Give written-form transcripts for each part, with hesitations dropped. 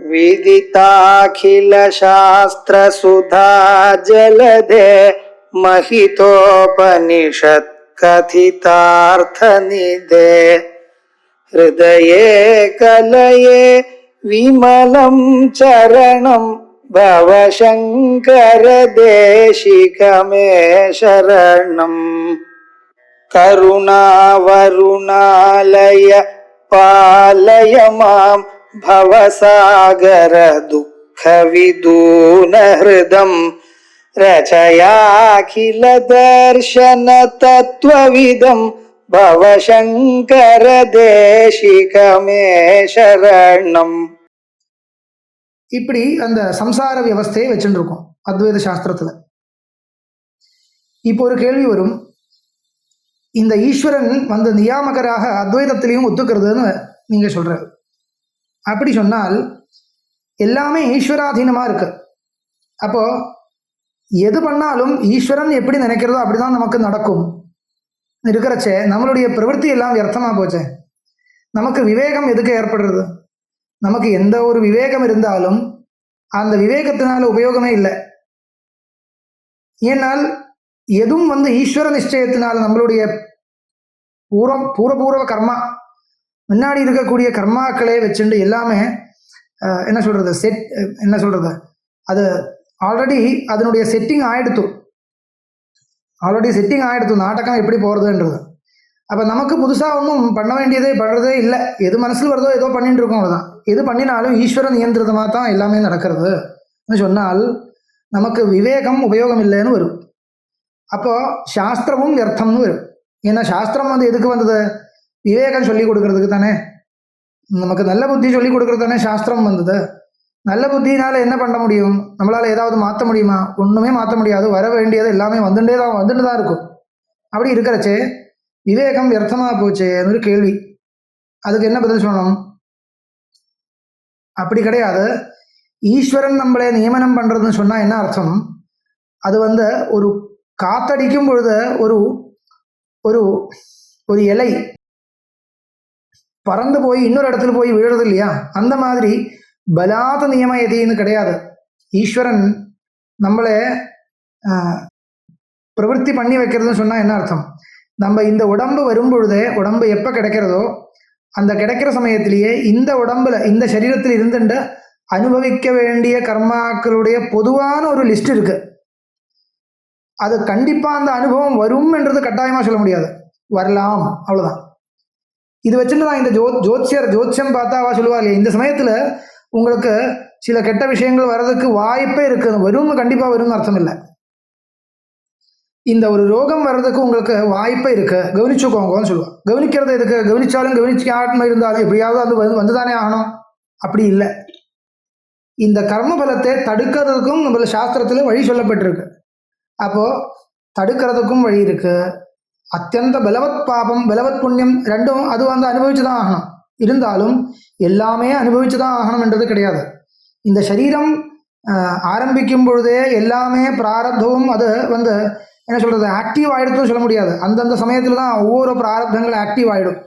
विदिताखिल शास्त्र सुधा जलधे महितोपनिषत् कथितार्थ निधे हृदये कलये विमलं चरणं भवशंकर देशिकमे शरणम् करुणावरुणालय पालय मां भवसागर दुःख विदून हृदं रचयाखिल दर्शन तत्त्वविदं भवशंकर देशिकमे शरणम्. இப்படி அந்த சம்சார வியவஸ்தையை வச்சுட்டு இருக்கோம் அத்வைத சாஸ்திரத்துல. இப்போ ஒரு கேள்வி வரும், இந்த ஈஸ்வரன் வந்து நியாமகராக அத்வைதத்திலையும் ஒத்துக்கிறதுன்னு நீங்க சொல்ற. அப்படி சொன்னால் எல்லாமே ஈஸ்வராதீனமா இருக்கு. அப்போ எது பண்ணாலும் ஈஸ்வரன் எப்படி நினைக்கிறதோ அப்படிதான் நமக்கு நடக்கும் இருக்கிறச்சே நம்மளுடைய பிரவൃத்தி எல்லாம் வியர்த்தமா போச்சே. நமக்கு விவேகம் எதுக்கு ஏற்படுறது? நமக்கு எந்த ஒரு விவேகம் இருந்தாலும் அந்த விவேகத்தினால உபயோகமே இல்லை. ஏனால் எதுவும் வந்து ஈஸ்வர நிச்சயத்தினால நம்மளுடைய பூர்வ கர்மா முன்னாடி இருக்கக்கூடிய கர்மாக்களே வச்சுட்டு எல்லாமே என்ன சொல்றது அது ஆல்ரெடி அதனுடைய செட்டிங் ஆயிடுத்து நாடகம் எப்படி போறதுன்றது. அப்ப நமக்கு புதுசா ஒன்றும் பண்ண பண்றதே இல்லை. எது மனசுல வருதோ ஏதோ பண்ணிட்டு இருக்கோம், அவ்வளவுதான். எது பண்ணினாலும் ஈஸ்வர நியந்திரமா தான் எல்லாமே நடக்கிறது சொன்னால் நமக்கு விவேகம் உபயோகம் இல்லைன்னு வரும். அப்போ சாஸ்திரமும் வியர்த்தம்னு வரும். ஏன்னா சாஸ்திரம் வந்து எதுக்கு வந்தது? விவேகம் சொல்லி கொடுக்கறதுக்கு தானே. நமக்கு நல்ல புத்தி சொல்லி கொடுக்கறது தானே சாஸ்திரம் வந்தது. நல்ல புத்தினால என்ன பண்ண முடியும்? நம்மளால ஏதாவது மாற்ற முடியுமா? ஒண்ணுமே மாற்ற முடியாது. வர வேண்டியது எல்லாமே வந்துட்டு தான் இருக்கும். அப்படி இருக்கிறச்சே விவேகம் வியர்த்தமா போச்சேன்னு ஒரு கேள்வி. அதுக்கு என்ன பதில் சொல்லணும்? அப்படி கிடையாது. ஈஸ்வரன் நம்மளை நியமனம் பண்றதுன்னு சொன்னா என்ன அர்த்தம்? அது வந்து ஒரு காத்தடிக்கும் பொழுது ஒரு ஒரு ஒரு இலை பறந்து போய் இன்னொரு இடத்துல போய் விழுறது இல்லையா? அந்த மாதிரி பலாத நியம எதின்னு கிடையாது. ஈஸ்வரன் நம்மளை பிரவൃத்தி பண்ணி வைக்கிறதுன்னு சொன்னா என்ன அர்த்தம்? நம்ம இந்த உடம்பு வரும் பொழுதே, உடம்பு எப்ப கிடைக்கிறதோ அந்த கிடைக்கிற சமயத்திலேயே இந்த உடம்புல இந்த சரீரத்தில் இருந்துட்டு அனுபவிக்க வேண்டிய கர்மாக்களுடைய பொதுவான ஒரு லிஸ்ட் இருக்கு. அது கண்டிப்பா அந்த அனுபவம் வரும் என்றது கட்டாயமா சொல்ல முடியாது. வரலாம், அவ்வளவுதான். இது வச்சுட்டு தான் இந்த ஜோத்சியம் பார்த்தா அவ சொல்லுவா இல்லையா, இந்த சமயத்துல உங்களுக்கு சில கெட்ட விஷயங்கள் வர்றதுக்கு வாய்ப்பே இருக்கு. வரும்னு கண்டிப்பா வரும்னு அர்த்தம் இல்லை. இந்த ஒரு ரோகம் வர்றதுக்கு உங்களுக்கு வாய்ப்பே இருக்கு, கவனிச்சுக்கோங்கன்னு சொல்லுவா. கவனிக்கிறது எதுக்கு? கவனிச்சாலும் கவனிக்காம இருந்தாலும் எப்படியாவது அது வந்துதானே ஆகணும். அப்படி இல்லை. இந்த கர்ம பலத்தை தடுக்கிறதுக்கும் நம்மள சாஸ்திரத்துல வழி சொல்லப்பட்டிருக்கு. அப்போ தடுக்கிறதுக்கும் வழி இருக்கு. அத்தியந்த பலவத் பாபம் பலவத் புண்ணியம் ரெண்டும் அது வந்து அனுபவிச்சுதான் ஆகணும். இருந்தாலும் எல்லாமே அனுபவிச்சுதான் ஆகணும் என்றது கிடையாது. இந்த சரீரம் ஆரம்பிக்கும் பொழுதே எல்லாமே பிராரப்தமும் அது வந்து என்ன சொல்றது ஆக்டிவ் ஆயிடுத்துன்னு சொல்ல முடியாது. அந்தந்த சமயத்துல தான் ஒவ்வொரு பிராரப்தங்கள் ஆக்டிவ் ஆயிடும்.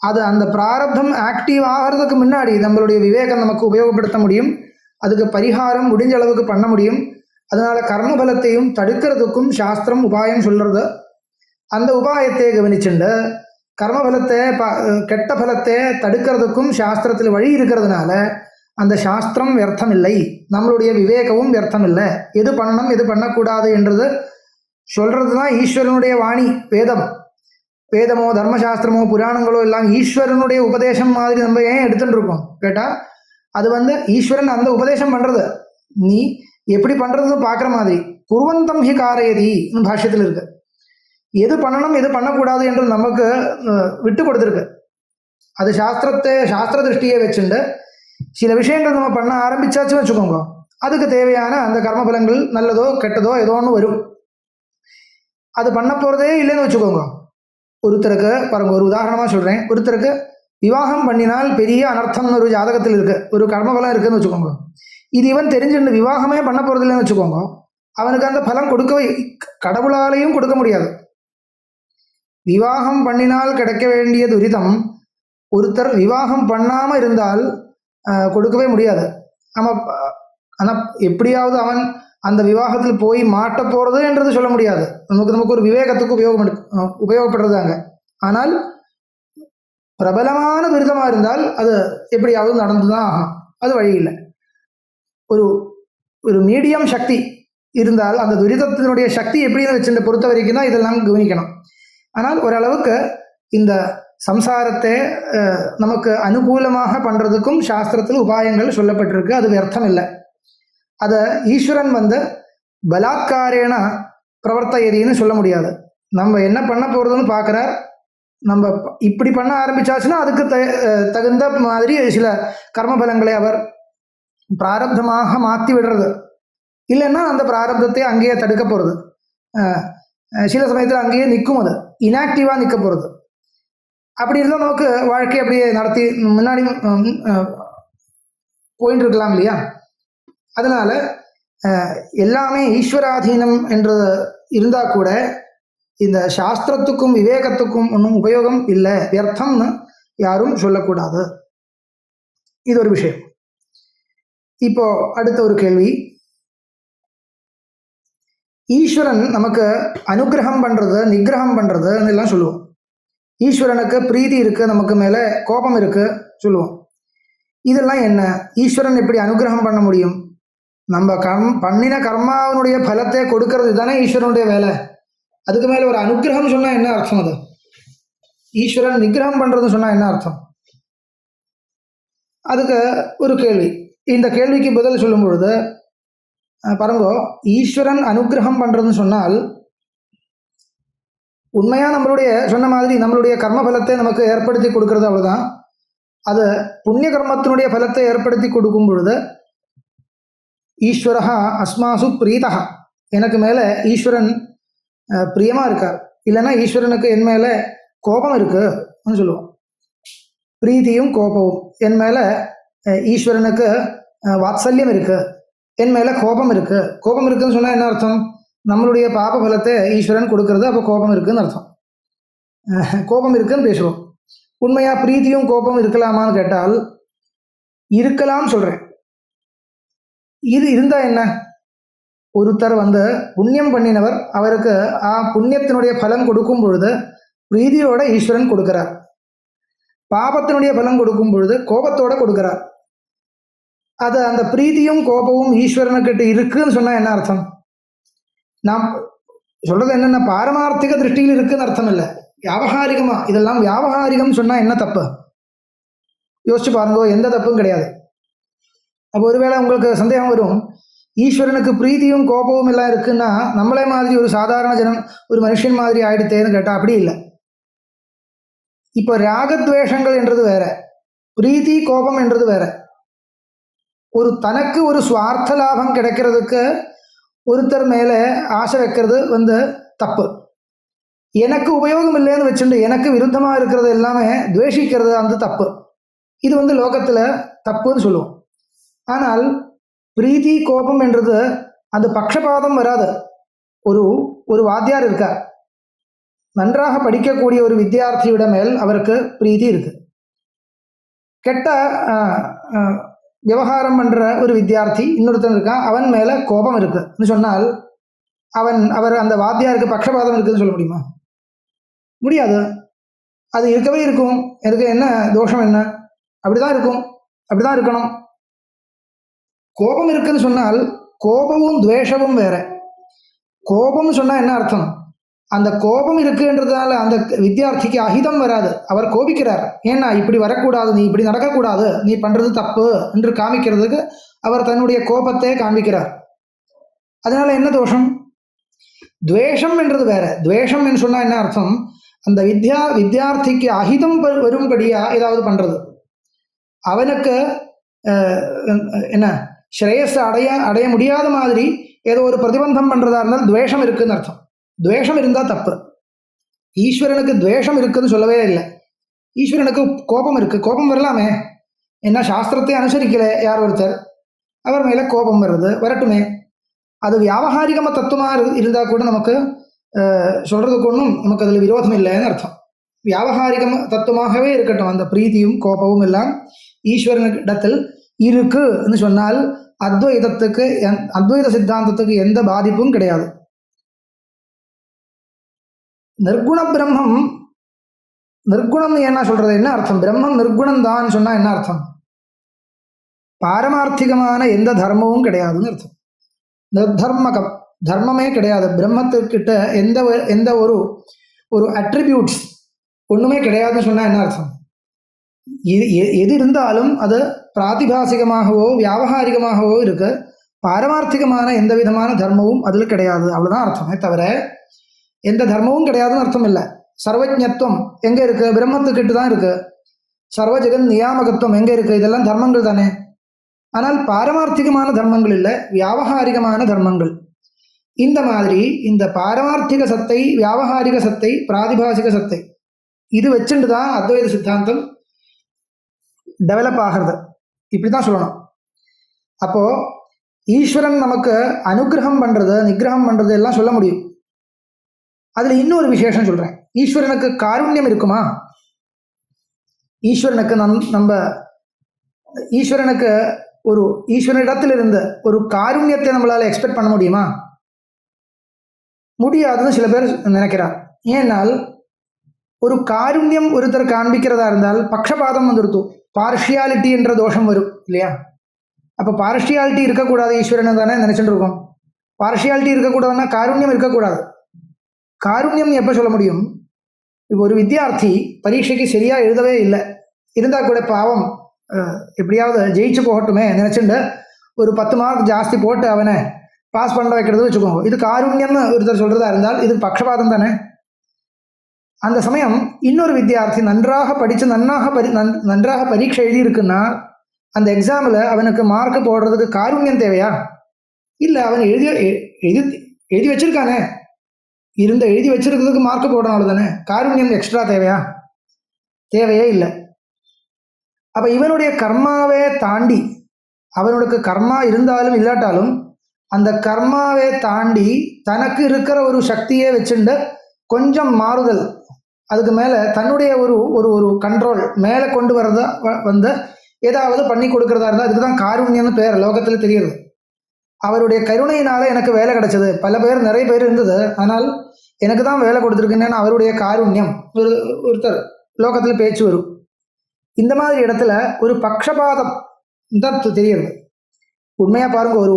அது அந்த பிராரப்தம் ஆக்டிவ் ஆகிறதுக்கு முன்னாடி நம்மளுடைய விவேகம் நமக்கு உபயோகப்படுத்த முடியும். அதுக்கு பரிகாரம் முடிஞ்ச அளவுக்கு பண்ண முடியும். அதனால கர்மபலத்தையும் தடுக்கிறதுக்கும் சாஸ்திரம் உபாயம் சொல்றது. அந்த உபாயத்தை கவனிச்சுண்டு கர்மபலத்தை கெட்ட பலத்தை தடுக்கிறதுக்கும் சாஸ்திரத்தில் வழி இருக்கிறதுனால அந்த சாஸ்திரம் வியர்த்தம் இல்லை, நம்மளுடைய விவேகமும் வியர்த்தம் இல்லை. எது பண்ணணும் எது பண்ணக்கூடாது என்றது சொல்றதுதான் ஈஸ்வரனுடைய வாணி. வேதமோ தர்மசாஸ்திரமோ புராணங்களோ எல்லாம் ஈஸ்வரனுடைய உபதேசம் மாதிரி நம்ம ஏன் எடுத்துட்டு இருக்கோம் கேட்டா, அது வந்து ஈஸ்வரன் அந்த உபதேசம் பண்றது நீ எப்படி பண்றதுன்னு பாக்குற மாதிரி. குர்வந்தம் ஹி காரயதி பாஷ்யத்தில் இருக்கு. எது பண்ணணும் எது பண்ணக்கூடாது என்று நமக்கு விட்டு கொடுத்துருக்கு. அது சாஸ்திர திருஷ்டியை வச்சுண்டு சில விஷயங்கள் நம்ம பண்ண ஆரம்பிச்சாச்சுன்னு வச்சுக்கோங்க, அதுக்கு தேவையான அந்த கர்மபலங்கள் நல்லதோ கெட்டதோ ஏதோ ஒன்று வரும். அது பண்ண போறதே இல்லைன்னு வச்சுக்கோங்க. ஒருத்தருக்கு பாருங்க, ஒரு உதாரணமா சொல்றேன். ஒருத்தருக்கு விவாகம் பண்ணினால் பெரிய அனர்த்தம்னு ஒரு ஜாதகத்தில் இருக்கு, ஒரு கர்மபலம் இருக்குன்னு வச்சுக்கோங்க. இது இவன் தெரிஞ்சுட்டு விவாகமே பண்ண போறது இல்லைன்னு வச்சுக்கோங்க, அவனுக்கு அந்த பலம் கொடுக்கவே கடவுளாலையும் கொடுக்க முடியாது. விவாகம் பண்ணினால் கிடைக்க வேண்டிய துரிதம் ஒருத்தர் விவாகம் பண்ணாம இருந்தால் கொடுக்கவே முடியாது. ஆமாம், ஆனால் எப்படியாவது அவன் அந்த விவாகத்தில் போய் மாட்ட போகிறது என்றது சொல்ல முடியாது. நமக்கு ஒரு விவேகத்துக்கு உபயோகப்படுறதாங்க. ஆனால் பிரபலமான விருதமாக இருந்தால் அது எப்படியாவது நடந்து தான் ஆகும், அது வழி இல்லை. ஒரு ஒரு மீடியம் சக்தி இருந்தால் அந்த துரிதத்தினுடைய சக்தி எப்படின்னு வச்சுட்டு பொறுத்த வரைக்கும் தான் இதெல்லாம் கவனிக்கணும். ஆனால் ஓரளவுக்கு இந்த சம்சாரத்தை நமக்கு அனுகூலமாக பண்ணுறதுக்கும் சாஸ்திரத்தில் உபாயங்கள் சொல்லப்பட்டிருக்கு. அது வியர்த்தம் இல்லை. அதை ஈஸ்வரன் பலாத்காரேன பிரவர்த்தயதின்னு சொல்ல முடியாது. நம்ம என்ன பண்ண போகிறதுன்னு பார்க்குறார். நம்ம இப்படி பண்ண ஆரம்பிச்சாச்சுன்னா அதுக்கு தகுந்த மாதிரி சில கர்மபலங்களை அவர் பிராரப்தமாக மாற்றி விடுறது. இல்லைன்னா அந்த பிராரப்தத்தை அங்கேயே தடுக்க போகிறது. சில சமயத்தில் அங்கேயே நிற்கும், அது இன்ஆக்டிவாக நிற்க போகிறது. அப்படி இருந்தால் நமக்கு வாழ்க்கை அப்படியே நடத்தி முன்னாடி போயிட்டு இருக்கலாம் இல்லையா? அதனால எல்லாமே ஈஸ்வராதீனம் என்று இருந்தால் கூட இந்த சாஸ்திரத்துக்கும் விவேகத்துக்கும் ஒன்றும் உபயோகம் இல்லை, வியர்த்தம்னு யாரும் சொல்லக்கூடாது. இது ஒரு விஷயம். இப்போ அடுத்த ஒரு கேள்வி. ஈஸ்வரன் நமக்கு அனுகிரகம் பண்ணுறது, நிகிரகம் பண்ணுறது எல்லாம் சொல்லுவோம். ஈஸ்வரனுக்கு பிரீதி இருக்குது, நமக்கு மேலே கோபம் இருக்குது சொல்லுவோம். இதெல்லாம் என்ன? ஈஸ்வரன் எப்படி அனுகிரகம் பண்ண முடியும்? நம்ம பண்ணின கர்மாவனுடைய பலத்தை கொடுக்கறது தானே ஈஸ்வரனுடைய வேலை. அதுக்கு மேலே ஒரு அனுகிரகம் சொன்னால் என்ன அர்த்தம்? அது ஈஸ்வரன் நிகிரகம் பண்ணுறதுன்னு சொன்னால் என்ன அர்த்தம்? அதுக்கு ஒரு கேள்வி. இந்த கேள்விக்கு பதில் சொல்லும் பொழுது பாருங்கோ, ஈஸ்வரன் அனுகிரகம் பண்ணுறதுன்னு சொன்னால் உண்மையாக நம்மளுடைய சொன்ன மாதிரி நம்மளுடைய கர்ம பலத்தை நமக்கு ஏற்படுத்தி கொடுக்கறது அவ்வளோதான். அது புண்ணிய கர்மத்தினுடைய பலத்தை ஏற்படுத்தி கொடுக்கும் பொழுது ஈஸ்வரா அஸ்மாசு பிரீதா, எனக்கு மேலே ஈஸ்வரன் பிரியமாக இருக்கார். இல்லைன்னா ஈஸ்வரனுக்கு என் மேலே கோபம் இருக்குன்னு சொல்லுவோம். பிரீத்தியும் கோபமும். என் மேலே ஈஸ்வரனுக்கு வாத்சல்யம் இருக்குது, என் மேலே கோபம் இருக்குது. கோபம் இருக்குதுன்னு சொன்னால் என்ன அர்த்தம்? நம்மளுடைய பாப பலத்தை ஈஸ்வரன் கொடுக்கறது, அப்போ கோபம் இருக்குதுன்னு அர்த்தம். கோபம் இருக்குதுன்னு பேசுவோம். உண்மையாக பிரீத்தியும் கோபம் இருக்கலாமான்னு கேட்டால் இருக்கலாம் சொல்கிறேன். இது இருந்தால் என்ன? ஒருத்தர் புண்ணியம் பண்ணினவர், அவருக்கு புண்ணியத்தினுடைய பலன் கொடுக்கும் பொழுது பிரீதியோட ஈஸ்வரன் கொடுக்கிறார். பாபத்தினுடைய பலன் கொடுக்கும் பொழுது கோபத்தோட கொடுக்கிறார். அது அந்த பிரீதியும் கோபமும் ஈஸ்வரனுக்கிட்ட இருக்குன்னு சொன்னால் என்ன அர்த்தம்? நாம் சொல்றது என்னென்ன பாரமார்த்திக திருஷ்டியில் இருக்குன்னு அர்த்தம் இல்லை, வியாபகாரிகமா. இதெல்லாம் வியாபகாரிகம் சொன்னால் என்ன தப்பு? யோசிச்சு பாருங்க, எந்த தப்பும் கிடையாது. அப்போ ஒருவேளை உங்களுக்கு சந்தேகம் வரும், ஈஸ்வரனுக்கு பிரீதியும் கோபமும் எல்லாம் இருக்குன்னா நம்மளே மாதிரி ஒரு சாதாரண ஜனம், ஒரு மனுஷன் மாதிரி ஆயிடுத்தேன்னு கேட்டால் அப்படி இல்லை. இப்போ ராகத்வேஷங்கள் என்றது வேற, பிரீதி கோபம் என்றது வேற. ஒரு தனக்கு ஒரு சுவார்த்த லாபம் கிடைக்கிறதுக்கு ஒருத்தர் மேலே ஆசை வைக்கிறது தப்பு. எனக்கு உபயோகம் இல்லைன்னு வச்சுட்டு எனக்கு விருத்தமாக இருக்கிறது எல்லாமே துவேஷிக்கிறது அந்த தப்பு. இது லோகத்தில் தப்புன்னு சொல்லுவோம். ஆனால் பிரீத்தி கோபம் என்றது அந்த பக்ஷபாதம் வராது. ஒரு வாத்தியார் இருக்கார், நன்றாக படிக்கக்கூடிய ஒரு வித்தியார்த்தியோட மேல் அவருக்கு பிரீத்தி இருக்கு. கெட்ட விவகாரம் பண்ணுற ஒரு வித்தியார்த்தி இன்னொருத்தன் இருக்கான், அவன் மேலே கோபம் இருக்குன்னு சொன்னால் அவர் அந்த வாத்தியாருக்கு பக்ஷபாதம் இருக்குதுன்னு சொல்ல முடியுமா? முடியாது. அது இருக்கவே இருக்கும். எனக்கு என்ன தோஷம் என்ன? அப்படிதான் இருக்கும், அப்படிதான் இருக்கணும். கோபம் இருக்குன்னு சொன்னால் கோபமும் துவேஷமும் வேற. கோபம்னு சொன்னால் என்ன அர்த்தம்? அந்த கோபம் இருக்குன்றதுனால அந்த வித்தியார்த்திக்கு அஹிதம் வராது, அவர் கோபிக்கிறார். ஏன்னா இப்படி வரக்கூடாது, நீ இப்படி நடக்கக்கூடாது, நீ பண்ணுறது தப்பு என்று காமிக்கிறதுக்கு அவர் தன்னுடைய கோபத்தை காண்பிக்கிறார். அதனால என்ன தோஷம்? துவேஷம் என்றது வேற. துவேஷம் என்று சொன்னால் என்ன அர்த்தம்? அந்த வித்தியார்த்திக்கு அஹிதம் வரும்படியா ஏதாவது பண்ணுறது, அவனுக்கு என்ன ஸ்ரேயஸ் அடைய முடியாத மாதிரி ஏதோ ஒரு பிரதிபந்தம் பண்ணுறதா இருந்தால் துவேஷம் இருக்குன்னு அர்த்தம். துவேஷம் இருந்தால் தப்பு. ஈஸ்வரனுக்கு துவேஷம் இருக்குன்னு சொல்லவே இல்லை. ஈஸ்வரனுக்கு கோபம் இருக்குது. கோபம் வரலாமே, என்ன சாஸ்திரத்தை அனுசரிக்கலை யார் ஒருத்தர், அவர் மேலே கோபம் வருது, வரட்டுமே. அது வியாபகாரிகம தத்துவமாக இருந்தால் கூட நமக்கு சொல்கிறதுக்கு ஒன்றும் நமக்கு அதில் விரோதம் இல்லைன்னு அர்த்தம். வியாபகாரிகம தத்துவமாகவே இருக்கட்டும், அந்த பிரீத்தியும் கோபமும் எல்லாம் ஈஸ்வரனிடத்தில் இருக்குன்னு சொன்னால் அத்வைதத்துக்கு அத்வைத சித்தாந்தத்துக்கு எந்த பாதிப்பும் கிடையாது. நிர்குண பிரம்மம், நிர்குணம் என்ன சொல்றது, என்ன அர்த்தம்? பிரம்மம் நிர்குணம் தான் சொன்னா என்ன அர்த்தம்? பாரமார்த்திகமான எந்த தர்மமும் கிடையாதுன்னு அர்த்தம். நிர்தர்மகம், தர்மமே கிடையாது பிரம்மத்துக்கிட்ட. எந்த எந்த ஒரு ஒரு அட்ரிபியூட்ஸ் ஒண்ணுமே கிடையாதுன்னு சொன்னா என்ன அர்த்தம்? எது இருந்தாலும் அது பிராதிபாசிகமாகவோ வியாபகாரிகமாகவோ இருக்கு. பாரமார்த்திகமான எந்த விதமான தர்மமும் அதில் கிடையாது, அவ்வளவுதான் அர்த்தமே தவிர எந்த தர்மமும் கிடையாதுன்னு அர்த்தம் இல்லை. சர்வஜத்துவம் எங்க இருக்கு? பிரம்மத்துக்கிட்ட தான் இருக்கு. சர்வ ஜெகன் நியாமகத்துவம் எங்க இருக்கு? இதெல்லாம் தர்மங்கள் தானே. ஆனால் பாரமார்த்திகமான தர்மங்கள் இல்லை, வியாபகாரிகமான தர்மங்கள். இந்த மாதிரி இந்த பாரமார்த்திக சத்தை, வியாபகாரிக சத்தை, பிராதிபாசிக சத்தை, இது வச்சுட்டு தான் அத்வைத சித்தாந்தம் டெவலப் ஆகிறது. இப்படிதான் சொல்லணும். அப்போ ஈஸ்வரன் நமக்கு அனுகிரகம் பண்றது, நிகிரகம் பண்றது எல்லாம் சொல்ல முடியும். அதுல இன்னொரு விசேஷம் சொல்றேன். ஈஸ்வரனுக்கு காருண்யம் இருக்குமா? ஈஸ்வரனுக்கு நம்ம ஈஸ்வரனுக்கு ஒரு ஈஸ்வரனிடத்தில் இருந்த ஒரு காருண்யத்தை நம்மளால எக்ஸ்பெக்ட் பண்ண முடியுமா? முடியாதுன்னு சில பேர் நினைக்கிறார். ஏன்னால் ஒரு காருண்யம் ஒருத்தர் காண்பிக்கிறதா இருந்தால் பக்ஷபாதம் வந்துருத்து, பார்ஷியாலிட்டி என்ற தோஷம் வரும் இல்லையா? அப்போ பார்ஷியாலிட்டி இருக்கக்கூடாது ஈஸ்வரன் தானே நினைச்சுட்டு இருக்கோம். பார்ஷியாலிட்டி இருக்கக்கூடாதுன்னா காருண்யம் இருக்கக்கூடாது. காருண்யம் எப்போ சொல்ல முடியும்? இப்போ ஒரு வித்தியார்த்தி பரீட்சைக்கு சரியா எழுதவே இல்லை, இருந்தா கூட பாவம் எப்படியாவது ஜெயிச்சு போகட்டுமே நினைச்சுட்டு ஒரு 10 மார்க் ஜாஸ்தி போட்டு அவனை பாஸ் பண்ண வைக்கிறது வச்சுக்கோங்க. இது காருண்யம்னு ஒருத்தர் சொல்றதா இருந்தால் இது பக்ஷபாதம் தானே. அந்த சமயம் இன்னொரு வித்தியார்த்தி நன்றாக படித்து நன்றாக பரீட்சை எழுதியிருக்குன்னா அந்த எக்ஸாமில் அவனுக்கு மார்க் போடுறதுக்கு காருண்யம் தேவையா? இல்லை, அவன் எழுதி வச்சிருக்கானே, எழுதி வச்சிருக்கிறதுக்கு மார்க் போடணும், அவ்வளோதானே. காருண்யம் எக்ஸ்ட்ரா தேவையா? தேவையே இல்லை. அப்போ இவனுடைய கர்மாவே தாண்டி, அவனுக்கு கர்மா இருந்தாலும் இல்லாட்டாலும் அந்த கர்மாவே தாண்டி தனக்கு இருக்கிற ஒரு சக்தியே வச்சுட்டு கொஞ்சம் மாறுதல், அதுக்கு மேலே தன்னுடைய ஒரு ஒரு ஒரு கண்ட்ரோல் மேலே கொண்டு வரதா வந்து ஏதாவது பண்ணி கொடுக்கறதா இருந்தால் அதுக்கு தான் காருண்யம்னு பேர் லோகத்தில் தெரியுது. அவருடைய கருணையினால எனக்கு வேலை கிடைச்சது. பல பேர், நிறைய பேர் இருந்தது, ஆனால் எனக்கு தான் வேலை கொடுத்துருக்குன்னு அவருடைய காருண்யம் ஒருத்தர் லோகத்தில் பேச்சு வரும். இந்த மாதிரி இடத்துல ஒரு பக்ஷபாதம் தான் தெரியுது. உண்மையாக பாருங்க, ஒரு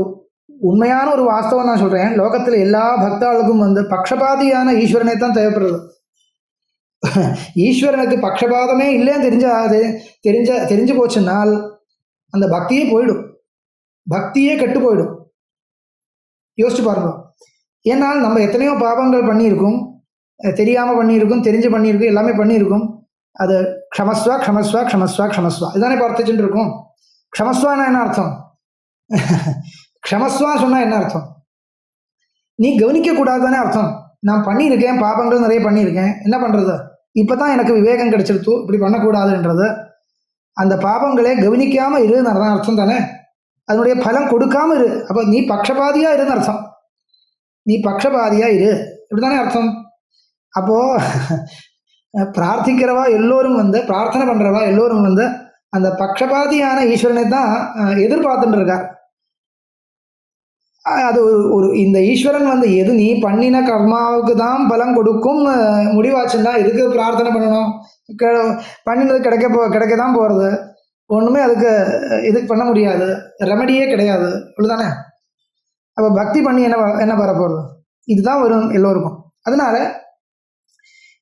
உண்மையான ஒரு வாஸ்தவம் நான் சொல்கிறேன். லோகத்தில் எல்லா பக்தாளுக்கும் வந்து பக்ஷபாதியான ஈஸ்வரனை தான் தேவைப்படுறது. ஈஸ்வரனுக்கு பக்ஷபாதமே இல்லைன்னு தெரிஞ்சு போச்சுன்னால் அந்த பக்தியே போயிடும், பக்தியே கெட்டு போயிடும். யோசிச்சு பாருங்க. ஏன்னால் நம்ம எத்தனையோ பாவங்கள் பண்ணியிருக்கோம், தெரியாமல் பண்ணியிருக்கோம், தெரிஞ்சு பண்ணியிருக்கோம், எல்லாமே பண்ணியிருக்கோம். அது க்ஷமஸ்வா க்ஷமஸ்வா க்ஷமஸ்வா க்ஷமஸ்வா இதுதானே பார்த்துச்சுட்டு இருக்கோம். க்ஷமஸ்வானா என்ன அர்த்தம்? க்ஷமஸ்வா சொன்னா என்ன அர்த்தம்? நீ கவனிக்க கூடாதுதானே அர்த்தம். நான் பண்ணியிருக்கேன், பாபங்கள் நிறைய பண்ணியிருக்கேன், என்ன பண்றது? இப்பதான் எனக்கு விவேகம் கிடைச்சிருத்து இப்படி பண்ணக்கூடாதுன்றது. அந்த பாபங்களே கவனிக்காம இருன்னு அர்த்தம் தானே. அதனுடைய பலம் கொடுக்காம இரு. அப்போ நீ பக்ஷபாதியா இருன்னு அர்த்தம். நீ பக்ஷபாதியா இரு, இப்படிதானே அர்த்தம். அப்போ பிரார்த்திக்கிறவா எல்லோரும் வந்து, பிரார்த்தனை பண்றவா எல்லோரும் வந்து அந்த பக்ஷபாதியான ஈஸ்வரனை தான் எதிர்பார்த்துட்டு இருக்கா. அது ஒரு இந்த ஈஸ்வரன் வந்து எது நீ பண்ணின கர்மாவுக்கு தான் பலம் கொடுக்கும் முடிவாச்சுன்னா எதுக்கு பிரார்த்தனை பண்ணணும்? பண்ணினது கிடைக்க தான் போகிறது. ஒன்றுமே அதுக்கு இதுக்கு பண்ண முடியாது, ரெமடியே கிடையாது, அவ்வளோதானே. அப்போ பக்தி பண்ணி என்ன வர போகிறது? இதுதான் வரும் எல்லோருக்கும். அதனால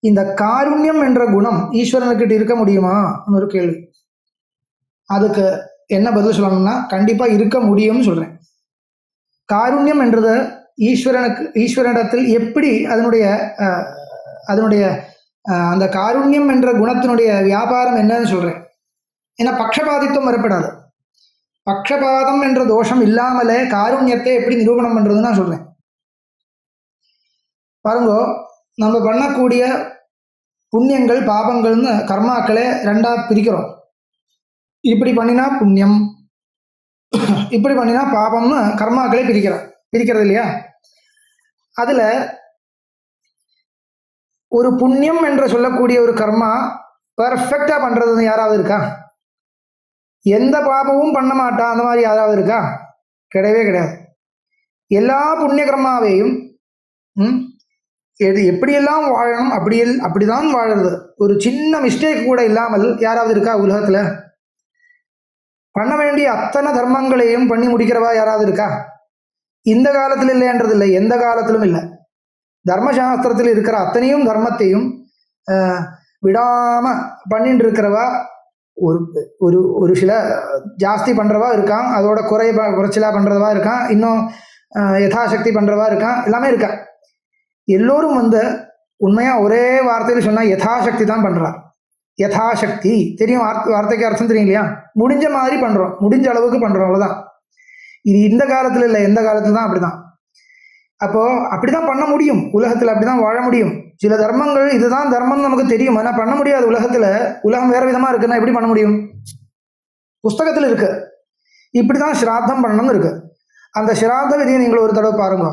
இந்த காருண்யம் என்ற குணம் ஈஸ்வரனுக்கிட்ட இருக்க முடியுமா ஒரு கேள்வி. அதுக்கு என்ன பதில் சொல்லணும்னா கண்டிப்பாக இருக்க முடியும்னு சொல்கிறேன். காருண்யம் என்றது ஈஸ்வரனிடத்தில் எப்படி அதனுடைய அந்த காருண்யம் என்ற குணத்தினுடைய வியாபாரம் என்னன்னு சொல்றேன். ஏன்னா பக்ஷபாதித்துவம் வரப்படாது. பக்ஷபாதம் என்ற தோஷம் இல்லாமலே காருண்யத்தை எப்படி நிரூபணம் பண்றதுன்னு நான் சொல்றேன். பாருங்க, நம்ம பண்ணக்கூடிய புண்ணியங்கள் பாபங்கள்னு கர்மாக்களே ரெண்டா பிரிக்கிறோம். இப்படி பண்ணினா புண்ணியம், இப்படி பண்ணினா பாபம்னு கர்மாக்களே பிரிக்கிறது இல்லையா? அதுல ஒரு புண்ணியம் என்று சொல்லக்கூடிய ஒரு கர்மா பெர்ஃபெக்டா பண்றது யாராவது இருக்கா? எந்த பாபமும் பண்ண மாட்டான், அந்த மாதிரி யாராவது இருக்கா? கிடையவே கிடையாது. எல்லா புண்ணிய கர்மாவையும் எப்படியெல்லாம் வாழணும் அப்படிதான் வாழறது. ஒரு சின்ன மிஸ்டேக் கூட இல்லாமல் யாராவது இருக்கா உலகத்துல? பண்ண வேண்டிய அத்தனை தர்மங்களையும் பண்ணி முடிக்கிறவா யாராவது இருக்கா? இந்த காலத்தில் இல்லைன்றது இல்லை, எந்த காலத்திலும் இல்லை. தர்மசாஸ்திரத்தில் இருக்கிற அத்தனையும் தர்மத்தையும் விடாம பண்ணிட்டு இருக்கிறவா ஒரு ஒரு ஒரு சில ஜாஸ்தி பண்றவா இருக்கான், அதோட குறைச்சலா பண்றவா இருக்கான், இன்னும் யதாசக்தி பண்றவா இருக்கான், எல்லாமே இருக்கா. எல்லோரும் உண்மையா ஒரே வார்த்தையில் சொன்னா யதாசக்தி தான் பண்றா. யதாசக்தி தெரியும், வார்த்தைக்கு அர்த்தம் தெரியும் இல்லையா? முடிஞ்ச மாதிரி பண்றோம், முடிஞ்ச அளவுக்கு பண்றோம், அவ்வளவுதான். இது இந்த காலத்துல இல்லை, எந்த காலத்துல தான் அப்படிதான். அப்போ அப்படிதான் பண்ண முடியும், உலகத்துல அப்படிதான் வாழ முடியும். சில தர்மங்கள் இதுதான் தர்மம் நமக்கு தெரியும், ஆனா பண்ண முடியாது உலகத்துல. உலகம் வேற விதமா இருக்குன்னா எப்படி பண்ண முடியும்? புஸ்தகத்துல இருக்கு, இப்படிதான் ஸ்ராத்தம் பண்ணணும்னு இருக்கு. அந்த ஸ்ராத்த விதியை நீங்கள் ஒரு தடவை பாருங்க.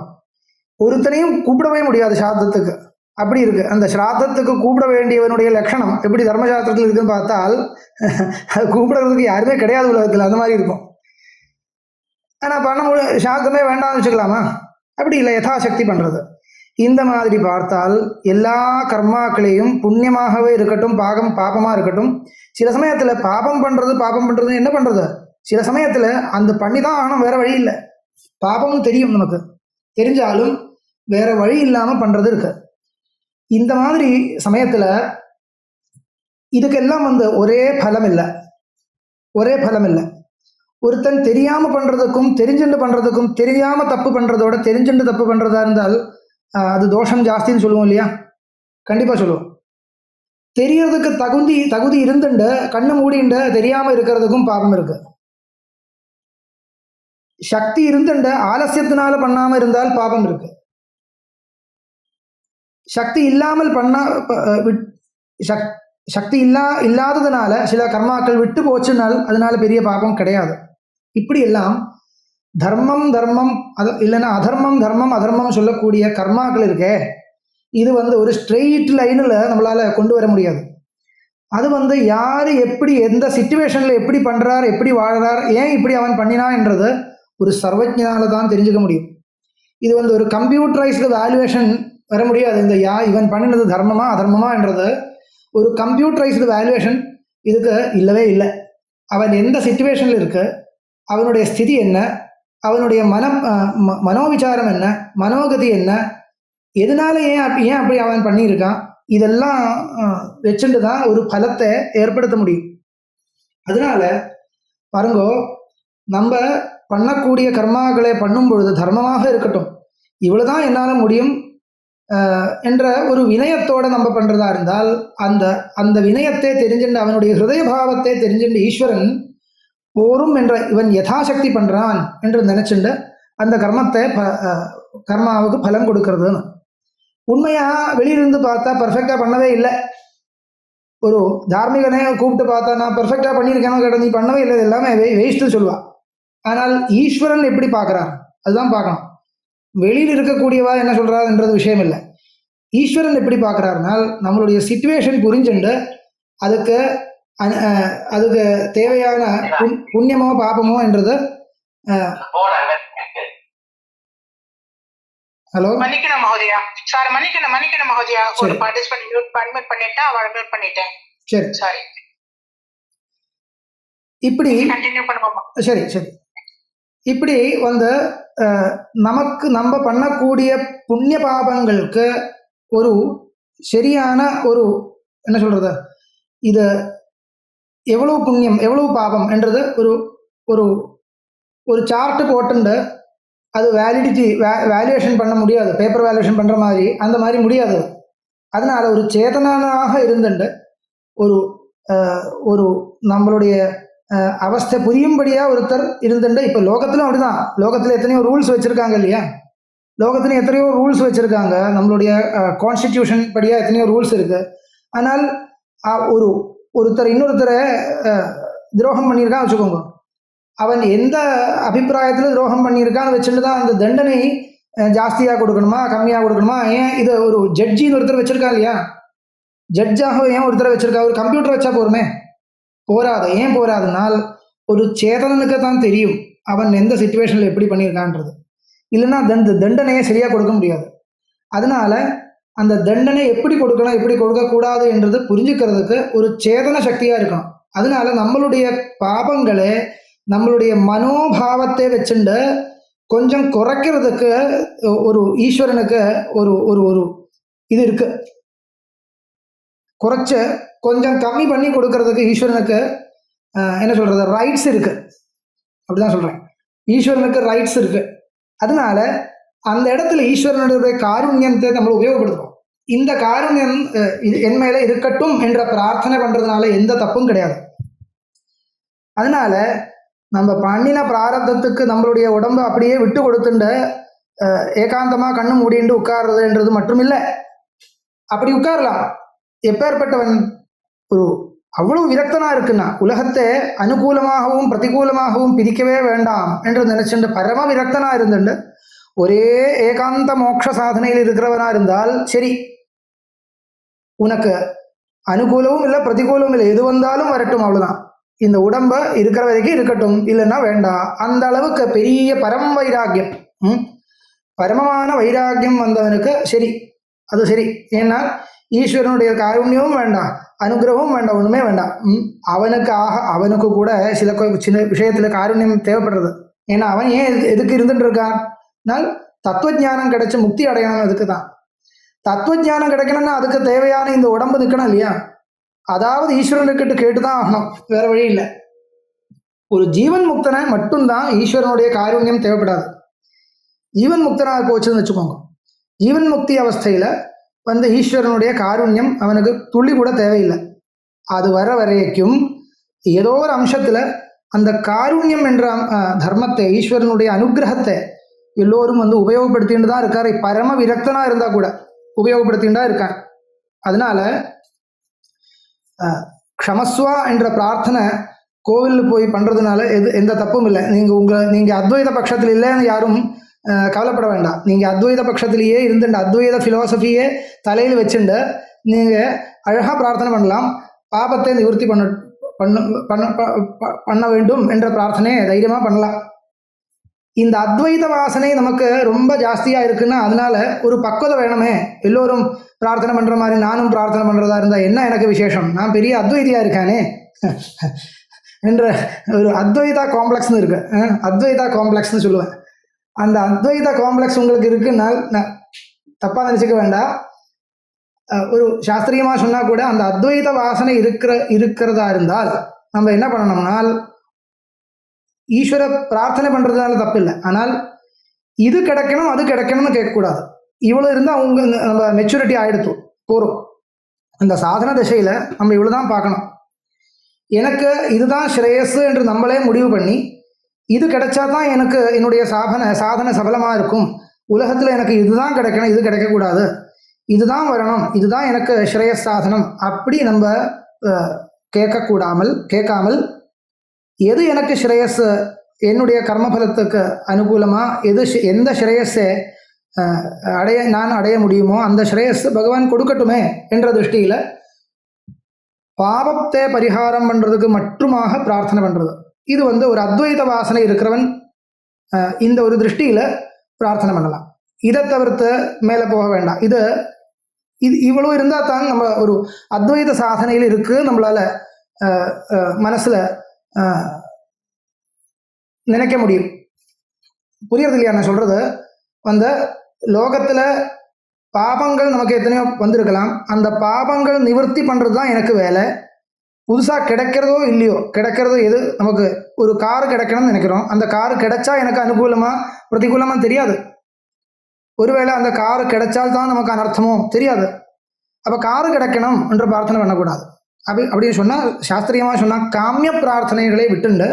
ஒருத்தனையும் கூப்பிடவே முடியாது ஸ்ராத்தத்துக்கு, அப்படி இருக்கு. அந்த ஸ்ராத்தத்துக்கு கூப்பிட வேண்டியவனுடைய லட்சணம் எப்படி தர்மசாஸ்திரத்தில் இருக்குன்னு பார்த்தால் அது கூப்பிடுறதுக்கு யாருமே கிடையாது உலகத்துல, அந்த மாதிரி இருக்கும். ஆனா பண்ண சாத்தமே வேண்டாம்னு வச்சுக்கலாமா? அப்படி இல்லை, யதாசக்தி பண்றது. இந்த மாதிரி பார்த்தால் எல்லா கர்மாக்களையும் புண்ணியமாகவே இருக்கட்டும், பாபமா இருக்கட்டும், சில சமயத்துல பாபம் பண்றது என்ன பண்றது? சில சமயத்துல அந்த பண்ணிதான் ஆகணும், வேற வழி இல்லை. பாபமும் தெரியும், நமக்கு தெரிஞ்சாலும் வேற வழி இல்லாம பண்றது இருக்கு. இந்த மாதிரி சமயத்துல இதுக்கெல்லாம் ஒரே பலம் இல்லை. ஒருத்தன் தெரியாம பண்றதுக்கும் தெரிஞ்சுண்டு பண்றதுக்கும், தெரியாம தப்பு பண்றதோட தெரிஞ்சுண்டு தப்பு பண்றதா இருந்தால் அது தோஷம் ஜாஸ்தின்னு சொல்லுவோம் இல்லையா? கண்டிப்பா சொல்லுவோம். தெரியறதுக்கு தகுதி இருந்துண்டு கண்ணு மூடிண்டு தெரியாம இருக்கிறதுக்கும் பாபம் இருக்கு. சக்தி இருந்துண்டு ஆலசியத்தினால பண்ணாம இருந்தால் பாபம் இருக்கு. சக்தி இல்லாமல் சக்தி இல்லாததுனால சில கர்மாக்கள் விட்டு போச்சுனால் அதனால பெரிய பாபம் கிடையாது. இப்படி எல்லாம் தர்மம் இல்லைன்னா அதர்மம் சொல்லக்கூடிய கர்மாக்கள் இருக்கே, இது ஒரு ஸ்ட்ரெயிட் லைனில் நம்மளால கொண்டு வர முடியாது. அது யாரு எப்படி எந்த சிச்சுவேஷன்ல எப்படி பண்றார், எப்படி வாழ்றார், ஏன் இப்படி அவன் பண்ணினான் என்றது ஒரு சர்வஜனால தான் தெரிஞ்சுக்க முடியும். இது ஒரு கம்ப்யூட்டரைஸ்டு வேல்யூவேஷன் வர முடியாது. இவன் பண்ணினது தர்மமா அதர்மமா என்றது ஒரு கம்ப்யூட்டரைஸ்டு வேல்யூவேஷன் இதுக்கு இல்லவே இல்லை. அவன் எந்த சிச்சுவேஷன்ல இருக்கு, அவனுடைய ஸ்திதி என்ன, அவனுடைய மனோவிச்சாரம் என்ன, மனோகதி என்ன, எதனால ஏன் அப்படி அவன் பண்ணியிருக்கான், இதெல்லாம் வச்சுட்டு தான் ஒரு பலத்தை ஏற்படுத்த முடியும். அதனால பாருங்கோ, நம்ம பண்ணக்கூடிய கர்மாக்களை பண்ணும் பொழுது தர்மமாக இருக்கட்டும், இவ்வளவுதான் என்னால் முடியும் என்ற ஒரு வினயத்தோட நம்ம பண்றதா இருந்தால் அந்த வினயத்தை தெரிஞ்சுண்டு அவனுடைய ஹிருதய பாவத்தை தெரிஞ்சுண்டு ஈஸ்வரன் போரும் என்ற இவன் யதாசக்தி பண்றான் என்று நினைச்சுண்டு அந்த கர்மாவுக்கு பலன் கொடுக்கறதுன்னு. உண்மையா வெளியிலிருந்து பார்த்தா பர்ஃபெக்டா பண்ணவே இல்லை. ஒரு தார்மிகனை கூப்பிட்டு பார்த்தா நான் பர்ஃபெக்டா பண்ணியிருக்கேன்னு கேட்ட, நீ பண்ணவே இல்லை, எல்லாமே வேஸ்ட்டு சொல்லுவா. ஆனால் ஈஸ்வரன் எப்படி பார்க்கிறார் அதுதான் பார்க்கணும். வெளியில் இருக்கக்கூடியவா என்ன சொல்றாருன்றது விஷயம் இல்லை. ஈஸ்வரன் எப்படி பார்க்கிறாருனால் நம்மளுடைய சிச்சுவேஷன் புரிஞ்சுண்டு அதுக்கு தேவையான புண்ணியமோ பாபமோ என்றது. ஹலோ, மன்னிக்கணும் மகோதயா, சாரி மன்னிக்கணும் மகோதயா, ஒரு பார்ட்டிசிபென்ட் மியூட் பண்ணிட்டேன், அவளை மியூட் பண்ணிட்டேன். சரி சாரி, இப்படி கண்டினியூ பண்ணுவோமா? சரி. இப்படி நமக்கு நம்ம பண்ணக்கூடிய புண்ணிய பாபங்களுக்கு ஒரு சரியான ஒரு என்ன சொல்றது, இது எவ்வளவு புண்ணியம் எவ்வளவு பாபம் என்றது ஒரு ஒரு சார்ட் போட்டுண்டு அது வேல்யூவேஷன் பண்ண முடியாது. பேப்பர் வேல்யூவேஷன் பண்ற மாதிரி அந்த மாதிரி முடியாது. அதனால ஒரு சேதனாக இருந்துண்டு ஒரு நம்மளுடைய அவஸ்தை புரியும்படியா ஒருத்தர் இருந்துட்டு, இப்ப லோகத்திலும் அப்படிதான், லோகத்துல எத்தனையோ ரூல்ஸ் வச்சிருக்காங்க இல்லையா? லோகத்துல எத்தனையோ ரூல்ஸ் வச்சிருக்காங்க, நம்மளுடைய கான்ஸ்டிடியூஷன் படியா எத்தனையோ ரூல்ஸ் இருக்கு. ஆனால் ஒருத்தர் இன்னொருத்தரை துரோகம் பண்ணியிருக்கான்னு வச்சுக்கோங்க, அவன் எந்த அபிப்பிராயத்துல துரோகம் பண்ணியிருக்கான்னு வச்சுட்டு தான் அந்த தண்டனை ஜாஸ்தியா கொடுக்கணுமா கம்மியா கொடுக்கணுமா. ஏன் இது ஒரு ஜட்ஜின்னு ஒருத்தர் வச்சிருக்கா இல்லையா? ஜட்ஜாக ஏன் ஒருத்தரை வச்சிருக்கா? ஒரு கம்ப்யூட்டர் வச்சா போருமே, போராது. ஏன் போராதுனால் ஒரு சேதனனுக்கு தான் தெரியும் அவன் எந்த சுச்சுவேஷனில் எப்படி பண்ணியிருக்கான்றது. இல்லைன்னா தண்டனையை சரியாக கொடுக்க முடியாது. அதனால அந்த தண்டனை எப்படி கொடுக்கணும் எப்படி கொடுக்கக்கூடாது என்றது புரிஞ்சுக்கிறதுக்கு ஒரு சேதன சக்தியாக இருக்கணும். அதனால நம்மளுடைய பாபங்களை நம்மளுடைய மனோபாவத்தை வச்சுண்டு கொஞ்சம் குறைக்கிறதுக்கு ஒரு ஈஸ்வரனுக்கு ஒரு ஒரு ஒரு இது இருக்கு. குறைச்ச கொஞ்சம் கம்மி பண்ணி கொடுக்கறதுக்கு ஈஸ்வரனுக்கு என்ன சொல்றது ரைட்ஸ் இருக்கு. அப்படிதான் சொல்றேன், ஈஸ்வரனுக்கு ரைட்ஸ் இருக்கு. அதனால அந்த இடத்துல ஈஸ்வரனுடைய காருண்யத்தை நம்ம உபயோகப்படுத்துறோம். இந்த காருண்யம் என் மேல இருக்கட்டும் என்ற பிரார்த்தனை பண்றதுனால எந்த தப்பும் கிடையாது. அதனால நம்ம பண்ணின பிராரத்தத்துக்கு நம்மளுடைய உடம்பு அப்படியே விட்டு கொடுத்துண்டு ஏகாந்தமா கண்ணு மூடிண்டு உட்கார்றதுன்றது மட்டும் இல்லை. அப்படி உட்காரலாம். எப்பேற்பட்டவன் ஒரு அவ்வளவு விரக்தனா இருக்குன்னா உலகத்தை அனுகூலமாகவும் பிரதிகூலமாகவும் பிரிக்கவே வேண்டாம் என்று நினைச்சுட்டு பரம விரக்தனா இருந்துண்டு ஒரே ஏகாந்த மோட்ச சாதனையில் இருக்கிறவனா இருந்தால் சரி, உனக்கு அனுகூலமும் இல்லை பிரதிகூலமும் இல்லை, எது வந்தாலும் வரட்டும், அவ்வளவுதான், இந்த உடம்ப இருக்கிற வரைக்கும் இருக்கட்டும், இல்லைன்னா வேண்டாம். அந்த அளவுக்கு பெரிய பரம வைராக்கியம், பரமமான வைராக்கியம் வந்தவனுக்கு சரி, அது சரி. ஏன்னா ஈஸ்வரனுடைய காருண்யமும் வேண்டாம், அனுகிரகமும் வேண்டாம், ஒண்ணுமே வேண்டாம். அவனுக்கு கூட சின்ன விஷயத்துல காருண்யம் தேவைப்படுறது. ஏன்னா அவன் ஏன் எதுக்கு இருந்துட்டு இருக்கான்? தத்துவஞானம் கிடைச்சு முக்தி அடையணும். அதுக்கு தான் தத்துவஞானம் கிடைக்கணும்னா அதுக்கு தேவையான இந்த உடம்பு நிற்கணும் இல்லையா? அதாவது ஈஸ்வரனுக்கிட்ட கேட்டுதான் ஆகணும், வேற வழி இல்லை. ஒரு ஜீவன் முக்தனை மட்டும்தான் ஈஸ்வரனுடைய காருண்யம் தேவைப்படாது. ஜீவன் முக்தனாக போச்சுன்னு வச்சுக்கோங்க, ஜீவன் முக்தி அவஸ்தையில ஈஸ்வரனுடைய காருண்யம் அவனுக்கு துளி கூட தேவையில்லை. அது வர வரைக்கும் ஏதோ ஒரு அம்சத்துல அந்த காருண்யம் என்ற தர்மத்தை, ஈஸ்வரனுடைய அனுகிரகத்தை எல்லோரும் உபயோகப்படுத்திட்டு தான் இருக்காரு. பரம விரக்தனா இருந்தா கூட உபயோகப்படுத்திட்டு தான் இருக்காங்க. அதனால க்ஷமஸ்வா என்ற பிரார்த்தனை கோவிலில் போய் பண்றதுனால எந்த தப்பும் இல்லை. நீங்க அத்வைத பட்சத்தில் இல்லைன்னு யாரும் கவலைப்பட வேண்டாம். நீங்க அத்வைத பட்சத்திலேயே இருந்துட்டு அத்வைத பிலோசபியே தலையில் வச்சுண்டு நீங்க அழகா பிரார்த்தனை பண்ணலாம். பாபத்தை நிவர்த்தி பண்ண வேண்டும் என்ற பிரார்த்தனையை தைரியமா பண்ணலாம். இந்த அத்வைத வாசனை நமக்கு ரொம்ப ஜாஸ்தியா இருக்குன்னா அதனால ஒரு பக்குவதை வேணுமே. எல்லோரும் பிரார்த்தனை பண்ற மாதிரி நானும் பிரார்த்தனை பண்றதா இருந்தா என்ன எனக்கு விசேஷம், நான் பெரிய அத்வைதியா இருக்கானே என்ற ஒரு அத்வைதா காம்ப்ளெக்ஸ்னு இருக்கு. அத்வைதா காம்ப்ளெக்ஸ்னு சொல்லுவேன். அந்த அத்வைத காம்ப்ளெக்ஸ் உங்களுக்கு இருக்குன்னா தப்பா நினைச்சுக்க வேண்டாம். ஒரு சாஸ்திரியமா சொன்னா கூட அந்த அத்வைத வாசனை இருக்கிறதா இருந்தால் நம்ம என்ன பண்ணணும்னால் ஈஸ்வர பிரார்த்தனை பண்றதுனால தப்பு இல்லை. ஆனால் இது கிடைக்கணும் அது கிடைக்கணும்னு கேட்கக்கூடாது. இவ்வளவு இருந்தால் அவங்க நம்ம மெச்சூரிட்டி ஆயிடுத்து போறோம். அந்த சாதன திசையில நம்ம இவ்வளவுதான் பார்க்கணும். எனக்கு இதுதான் ஸ்ரேயஸ் என்று நம்மளே முடிவு பண்ணி இது கிடைச்சாதான் எனக்கு என்னுடைய சாதனை சபலமாக இருக்கும். உலகத்தில் எனக்கு இதுதான் கிடைக்கணும், இது கிடைக்கக்கூடாது, இதுதான் வரணும், இதுதான் எனக்கு ஸ்ரேயஸ் சாதனம் அப்படி நம்ம கேட்காமல் எது எனக்கு ஸ்ரேயஸ், என்னுடைய கர்மபலத்துக்கு அனுகூலமாக எந்த ஸ்ரேயஸை நான் அடைய முடியுமோ அந்த ஸ்ரேயஸ் பகவான் கொடுக்கட்டுமே என்ற திருஷ்டியில் பாவத்தை பரிகாரம் பண்ணுறதுக்கு மட்டுமாக பிரார்த்தனை பண்ணுறது. இது ஒரு அத்வைத வாசனை இருக்கிறவன் இந்த ஒரு திருஷ்டியில பிரார்த்தனை பண்ணலாம். இதை தவிர்த்து மேலே போக வேண்டாம். இது இவ்வளவு இருந்தால் தான் நம்ம ஒரு அத்வைத சாதனையில் இருக்கு நம்மளால மனசுல நினைக்க முடியும். புரியறது இல்லையா நான் சொல்றது? லோகத்துல பாபங்கள் நமக்கு எத்தனையோ வந்திருக்கலாம். அந்த பாபங்கள் நிவர்த்தி பண்றது தான் எனக்கு வேலை. புதுசாக கிடைக்கிறதோ இல்லையோ, கிடைக்கிறதோ எது, நமக்கு ஒரு கார் கிடைக்கணும்னு நினைக்கிறோம். அந்த கார் கிடைச்சா எனக்கு அனுகூலமா பிரதிகூலமா தெரியாது. ஒருவேளை அந்த கார் கிடைச்சால் தான் நமக்கு அனர்த்தமோ தெரியாது. அப்போ காரு கிடைக்கணும் என்று பிரார்த்தனை பண்ணக்கூடாது. அப்படின்னு சொன்னால் சாஸ்திரியமாக சொன்னால் காமிய பிரார்த்தனைகளை விட்டுண்டு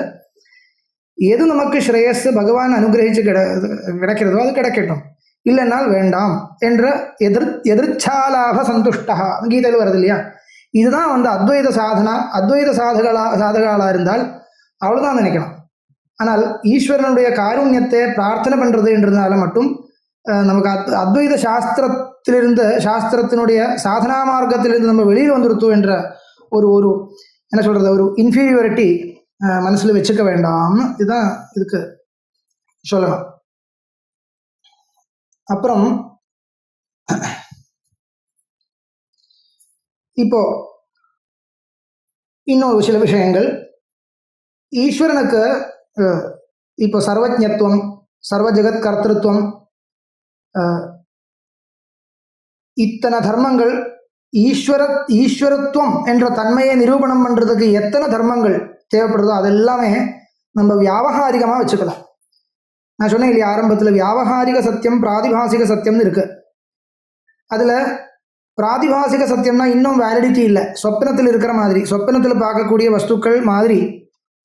எது நமக்கு ஸ்ரேயஸ் பகவான் அனுகிரகிச்சு கிடைக்கிறதோ அது கிடைக்கட்டும், இல்லைன்னால் வேண்டாம் என்ற எதிர்ச்சாலாக சந்துஷ்டா கீதையில் வருது இல்லையா? இதுதான் அத்வைத சாதனா. அத்வைத சாதகாலா இருந்தால் அவ்வளவுதான் நினைக்கணும். ஆனால் ஈஸ்வரனுடைய காருண்யத்தை பிரார்த்தனை பண்றது என்றதுனால மட்டும் நமக்கு அத்வைத சாஸ்திரத்தினுடைய சாதனா மார்க்கத்திலிருந்து நம்ம வெளியில் வந்துருத்தோம் என்ற ஒரு என்ன சொல்றது ஒரு இன்ஃபீரியாரிட்டி மனசில் வச்சுக்க வேண்டாம்னு இதுதான் இதுக்கு சொல்லணும். அப்புறம் இப்போ இன்னொரு சில விஷயங்கள். ஈஸ்வரனுக்கு இப்போ சர்வஜத்துவம், சர்வ ஜெகத் கர்த்திருவம், இத்தனை தர்மங்கள், ஈஸ்வரத்துவம் என்ற தன்மையை நிரூபணம் பண்ணுறதுக்கு எத்தனை தர்மங்கள் தேவைப்படுதோ அதெல்லாமே நம்ம வியாபகாரிகமாக வச்சுக்கலாம். நான் சொன்னேன் இல்லையா ஆரம்பத்தில், வியாபகாரிக சத்தியம் பிராதிபாசிக சத்தியம்னு இருக்கு. அதில் பிராதிபாசிக சத்தியம்னா இன்னும் வேலிடிட்டி இல்லை. சொப்னத்தில் இருக்கிற மாதிரி, சொப்னத்தில் பார்க்கக்கூடிய வஸ்துக்கள் மாதிரி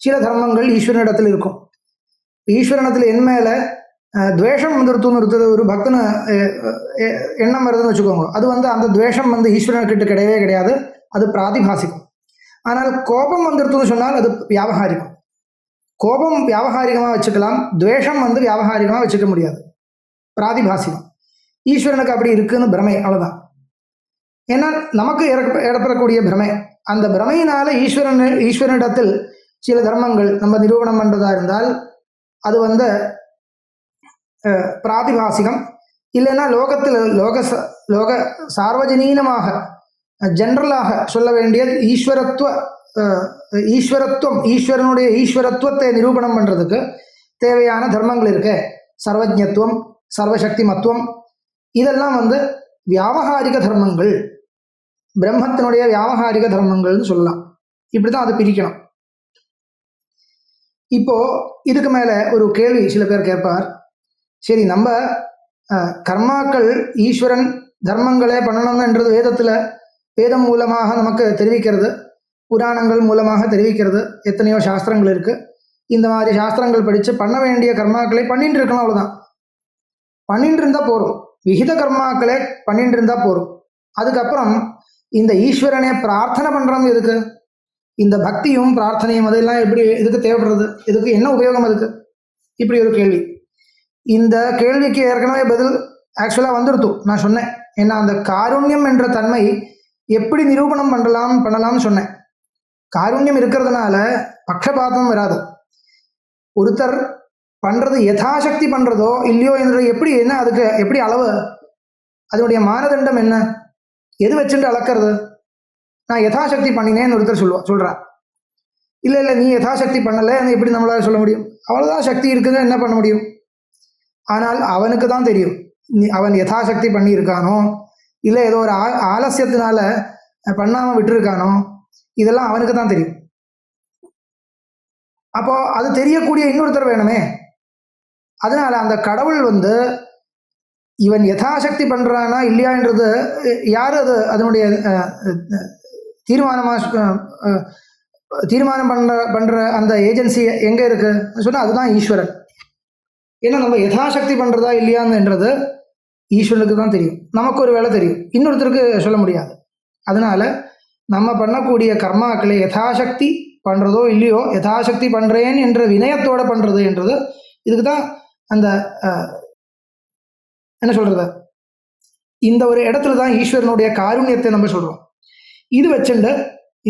சில தர்மங்கள் ஈஸ்வரனிடத்தில் இருக்கும். ஈஸ்வரனிடத்தில் என் மேலே துவேஷம் வந்துருத்துன்னு இருக்குது ஒரு பக்தனை எண்ணம் வருதுன்னு வச்சுக்கோங்க. அது அந்த துவேஷம் ஈஸ்வரன்கிட்ட கிடையவே கிடையாது, அது பிராதிபாசிகம். ஆனால் கோபம் வந்துருத்துன்னு சொன்னால் அது வியாபகாரிகம். கோபம் வியாபகாரிகமாக வச்சுக்கலாம், துவேஷம் வியாபகாரிகமாக வச்சுக்க முடியாது, பிராதிபாசிகம். ஈஸ்வரனுக்கு அப்படி இருக்குன்னு பிரமை, அவ்வளோதான். ஏன்னா நமக்கு ஏற்படக்கூடிய பிரமை, அந்த பிரமையினால ஈஸ்வரனிடத்தில் சில தர்மங்கள் நம்ம நிரூபணம் பண்ணுறதா இருந்தால் அது பிராதிபாசிகம். இல்லைன்னா லோகத்தில் லோக சார்வஜனீனமாக ஜென்ரலாக சொல்ல வேண்டிய ஈஸ்வரத்துவம், ஈஸ்வரனுடைய ஈஸ்வரத்துவத்தை நிரூபணம் பண்ணுறதுக்கு தேவையான தர்மங்கள் இருக்கு. சர்வஜத்துவம், சர்வசக்தி மத்துவம், இதெல்லாம் வியாபகாரிக தர்மங்கள், பிரம்மத்தினுடைய வியாபகாரிக தர்மங்கள்னு சொல்லலாம். இப்படி தான் அதை பிரிக்கணும். இப்போ இதுக்கு மேலே ஒரு கேள்வி சில பேர் கேட்பார். சரி, நம்ம கர்மாக்கள் ஈஸ்வரன் தர்மங்களே பண்ணணும்ன்றது வேதம் மூலமாக நமக்கு தெரிவிக்கிறது, புராணங்கள் மூலமாக தெரிவிக்கிறது, எத்தனையோ சாஸ்திரங்கள் இருக்குது. இந்த மாதிரி சாஸ்திரங்கள் படித்து பண்ண வேண்டிய கர்மாக்களை பண்ணிட்டு இருக்கணும், அவ்வளோதான். பண்ணிட்டு இருந்தால் போகிறோம், விகித கர்மாக்களே பண்ணிட்டு இருந்தால் போகிறோம். அதுக்கப்புறம் இந்த ஈஸ்வரனை பிரார்த்தனை பண்ணுறோம். எதுக்கு இந்த பக்தியும் பிரார்த்தனையும் அதெல்லாம் எப்படி இதுக்கு தேவைப்படுறது, இதுக்கு என்ன உபயோகம் அதுக்கு? இப்படி ஒரு கேள்வி. இந்த கேள்விக்கு ஏற்கனவே பதில் ஆக்சுவலாக வந்துடுத்து. நான் சொன்னேன், ஏன்னா அந்த காருண்யம் என்ற தன்மை எப்படி நிரூபணம் பண்ணலாம்னு சொன்னேன். காருண்யம் இருக்கிறதுனால பக்ஷபாதம் வராது. ஒருத்தர் பண்ணுறது யதாசக்தி பண்ணுறதோ இல்லையோ என்ற என்ன அதுக்கு எப்படி அளவு, அதனுடைய மானதண்டம் என்ன, எது வச்சுட்டு அளக்கிறது? நான் யதாசக்தி பண்ணினேன்னு ஒருத்தர் சொல்கிறா. இல்லை நீ யதாசக்தி பண்ணலை எப்படி நம்மளால் சொல்ல முடியும்? அவ்வளோதான் சக்தி இருக்குதுன்னு என்ன பண்ண முடியும்? ஆனால் அவனுக்கு தான் தெரியும் அவன் யதாசக்தி பண்ணியிருக்கானோ இல்லை ஏதோ ஒரு ஆலசியத்தினால பண்ணாமல் விட்டுருக்கானோ, இதெல்லாம் அவனுக்கு தான் தெரியும். அப்போ அது தெரியக்கூடிய இன்னொருத்தர் வேணுமே. அதனால அந்த கடவுள் இவன் யதாசக்தி பண்ணுறானா இல்லையான்றது யார் அதனுடைய தீர்மானம் பண்ணுற அந்த ஏஜென்சி எங்கே இருக்குது சொன்னால் அதுதான் ஈஸ்வரன். ஏன்னா நம்ம யதாசக்தி பண்ணுறதா இல்லையான்றது ஈஸ்வரனுக்கு தான் தெரியும், நமக்கு ஒரு வேலை தெரியும், இன்னொருத்தருக்கு சொல்ல முடியாது. அதனால் நம்ம பண்ணக்கூடிய கர்மாக்களை யதாசக்தி பண்ணுறதோ இல்லையோ, யதாசக்தி பண்ணுறேன் என்ற வினயத்தோடு பண்ணுறது என்றது இதுக்கு தான் அந்த என்ன சொல்கிறது, இந்த ஒரு இடத்துல தான் ஈஸ்வரனுடைய காருண்யத்தை நம்ம சொல்கிறோம். இது வச்சுட்டு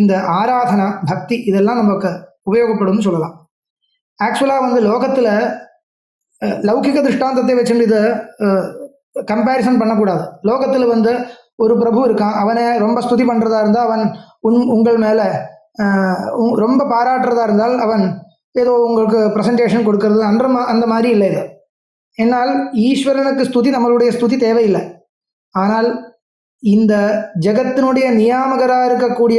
இந்த ஆராதனா பக்தி இதெல்லாம் நமக்கு உபயோகப்படும்னு சொல்லலாம். ஆக்சுவலாக லோகத்தில் லௌகிக திருஷ்டாந்தத்தை வச்சுட்டு இதை கம்பேரிசன் பண்ணக்கூடாது. லோகத்தில் ஒரு பிரபு இருக்கான், அவனை ரொம்ப ஸ்துதி பண்ணுறதா இருந்தால் அவன் உங்கள் மேலே ரொம்ப பாராட்டுறதா இருந்தால் அவன் ஏதோ உங்களுக்கு ப்ரெசன்டேஷன் கொடுக்கறது அந்த மாதிரி இல்லை இது. என்னால் ஈஸ்வரனுக்கு ஸ்துதி நம்மளுடைய ஸ்துதி தேவையில்லை. ஆனால் இந்த ஜகத்தினுடைய நியாமகராக இருக்கக்கூடிய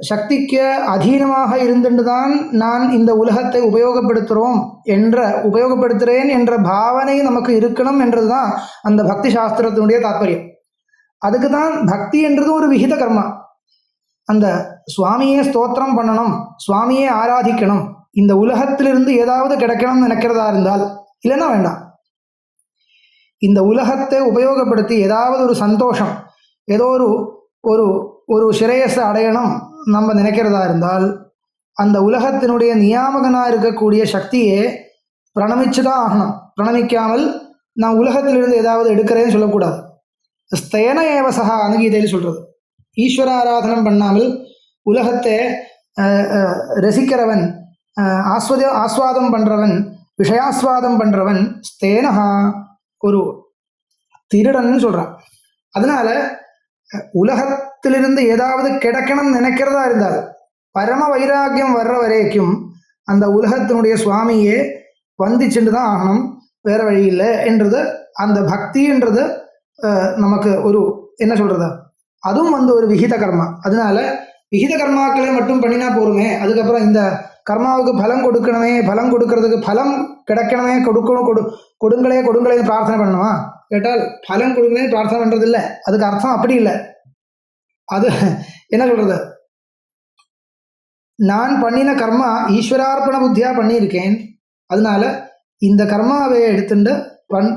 சக்திக்கு அதீனமாக இருந்துட்டு தான் நான் இந்த உலகத்தை உபயோகப்படுத்துகிறேன் என்ற பாவனை நமக்கு இருக்கணும் என்றது தான் அந்த பக்தி சாஸ்திரத்தினுடைய தாற்பயம். அதுக்கு தான் பக்தி என்றது ஒரு விகித கர்மா. அந்த சுவாமியே ஸ்தோத்திரம் பண்ணணும், சுவாமியே ஆராதிக்கணும், இந்த உலகத்திலிருந்து ஏதாவது கிடைக்கணும்னு நினைக்கிறதா இருந்தால், இல்லைன்னா வேண்டாம். இந்த உலகத்தை உபயோகப்படுத்தி ஏதாவது ஒரு சந்தோஷம், ஏதோ ஒரு சிரேயஸை அடையணும் நம்ம நினைக்கிறதா இருந்தால், அந்த உலகத்தினுடைய நியாமகனாக இருக்கக்கூடிய சக்தியை பிரணமிச்சு தான் ஆகணும். பிரணமிக்காமல் நான் உலகத்திலிருந்து ஏதாவது எடுக்கிறேன்னு சொல்லக்கூடாது. ஸ்தேன ஏவசகா அனுகீதையில் சொல்கிறது. ஈஸ்வர ஆராதனம் பண்ணாமல் உலகத்தை ரசிக்கிறவன், ஆஸ்வாதம் பண்ணுறவன், விஷயாஸ்வாதம் பண்ணுறவன் ஸ்தேனஹா ஒரு திருடன்னு சொல்கிறான். அதனால உலகத்திலிருந்து ஏதாவது கிடைக்கணும்னு நினைக்கிறதா இருந்தால் பரம வைராக்கியம் வர்ற வரைக்கும் அந்த உலகத்தினுடைய சுவாமியே வந்திச்சுட்டு தான் ஆகணும், வேற வழி இல்லை என்றது. அந்த பக்தின்றது நமக்கு ஒரு என்ன சொல்றது, அதுவும் ஒரு விகித கர்மா. அதனால விகித கர்மாக்களை மட்டும் பண்ணினா போருமே, அதுக்கப்புறம் இந்த கர்மாவுக்கு பலம் கொடுக்கணுமே, பலம் கொடுக்கறதுக்கு பலம் கிடைக்கணுமே, கொடுங்களேன்னு பிரார்த்தனை பண்ணணுமா கேட்டால் பலம் கொடுங்களேன்னு பிரார்த்தனை பண்றது இல்லை. அதுக்கு அர்த்தம் அப்படி இல்லை. அது என்ன சொல்றது, நான் பண்ணின கர்மா ஈஸ்வரார்ப்பண புத்தியா பண்ணியிருக்கேன், அதனால இந்த கர்மாவை எடுத்துட்டு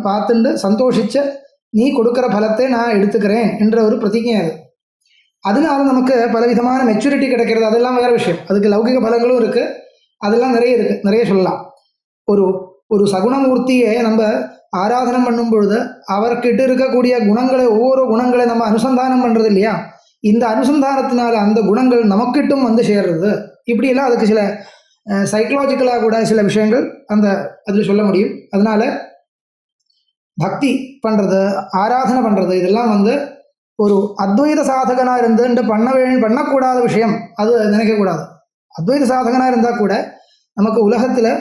பார்த்துட்டு சந்தோஷிச்ச நீ கொடுக்குற பலத்தை நான் எடுத்துக்கிறேன் என்ற ஒரு பிரதிஜை அது. அதனால நமக்கு பலவிதமான மெச்சூரிட்டி கிடைக்கிறது, அதெல்லாம் வேற விஷயம். அதுக்கு லௌகிக பலங்களும் இருக்கு, அதெல்லாம் நிறைய இருக்கு, நிறைய சொல்லலாம். ஒரு சகுணமூர்த்தியை நம்ம ஆராதனை பண்ணும் பொழுது அவர்கிட்ட இருக்கக்கூடிய குணங்களை, ஒவ்வொரு குணங்களை நம்ம அனுசந்தானம் பண்றது இல்லையா, இந்த அனுசந்தானத்தினால அந்த குணங்கள் நமக்கிட்டும் வந்து சேர்றது. இப்படியெல்லாம் அதுக்கு சில சைக்கலாஜிக்கலாக கூட சில விஷயங்கள் அந்த அதில் சொல்ல முடியும். அதனால பக்தி பண்ணுறது, ஆராதனை பண்ணுறது, இதெல்லாம் ஒரு அத்வைத சாதகனாக இருந்து பண்ணக்கூடாத விஷயம் அது நினைக்கக்கூடாது. அத்வைத சாதகனாக இருந்தால் கூட நமக்கு உலகத்தில்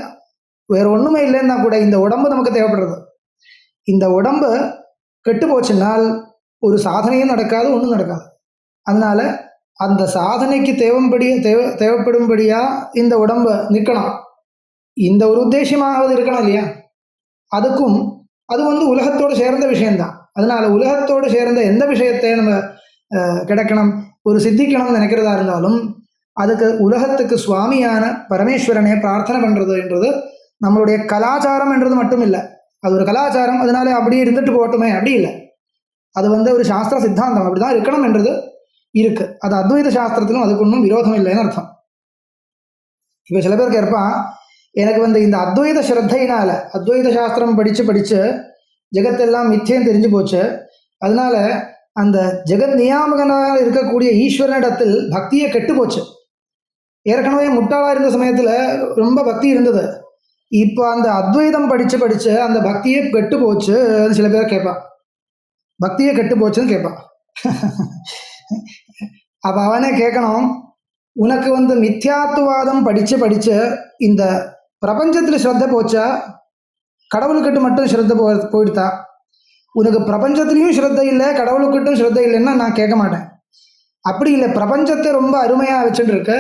வேற ஒன்றுமே இல்லைன்னா கூட இந்த உடம்பு நமக்கு தேவைப்படுறது. இந்த உடம்பு கெட்டு போச்சுன்னால் ஒரு சாதனையும் நடக்காது, ஒன்றும் நடக்காது. அதனால அந்த சாதனைக்கு தேவைப்படும்படியா இந்த உடம்பு நிற்கணும், இந்த ஒரு உத்தேசமாவது இருக்கணும் இல்லையா. அதுக்கும் அது உலகத்தோடு சேர்ந்த விஷயம்தான். அதனால உலகத்தோடு சேர்ந்த எந்த விஷயத்தை நம்ம கிடைக்கணும், ஒரு சித்திக்கணும்னு நினைக்கிறதா இருந்தாலும் அதுக்கு உலகத்துக்கு சுவாமியான பரமேஸ்வரனை பிரார்த்தனை பண்றது என்றது நம்மளுடைய கலாச்சாரம் என்றது மட்டும் இல்லை. அது ஒரு கலாச்சாரம், அதனால அப்படியே இருந்துட்டு போகட்டுமே அப்படி இல்லை. அது ஒரு சாஸ்திர சித்தாந்தம், அப்படிதான் இருக்கணும் என்றது இருக்கு. அது அத்வைத சாஸ்திரத்திலும் அதுக்கு ஒன்றும் விரோதம் இல்லைன்னு அர்த்தம். இப்போ சில பேர் கேட்பான், எனக்கு இந்த அத்வைத ஸ்ரத்தையினால அத்வைத சாஸ்திரம் படிச்சு ஜெகத்தெல்லாம் மித்தியம் தெரிஞ்சு போச்சு, அதனால அந்த ஜெகத் நியாமகனாக இருக்கக்கூடிய ஈஸ்வரனிடத்தில் பக்தியை கெட்டு போச்சு. ஏற்கனவே முட்டாளா இருந்த சமயத்துல ரொம்ப பக்தி இருந்தது, இப்போ அந்த அத்வைதம் படிச்சு அந்த பக்தியே கெட்டு போச்சு. அது சில பேர் கேட்பான், பக்தியே கெட்டு போச்சுன்னு கேட்பான். அப்ப அவனே கேட்கணும், உனக்கு மித்யாத்துவாதம் படிச்சு இந்த பிரபஞ்சத்துல ஸ்ரத்த போச்சா, கடவுளுக்கிட்ட மட்டும் ஸ்ரத்த போயிடுதா? உனக்கு பிரபஞ்சத்திலையும் ஸ்ரத்த இல்லை, கடவுளுக்கிட்டும் ஸ்ரத்த இல்லைன்னா நான் கேட்க மாட்டேன். அப்படி இல்லை, பிரபஞ்சத்தை ரொம்ப அருமையா வச்சுட்டு இருக்க,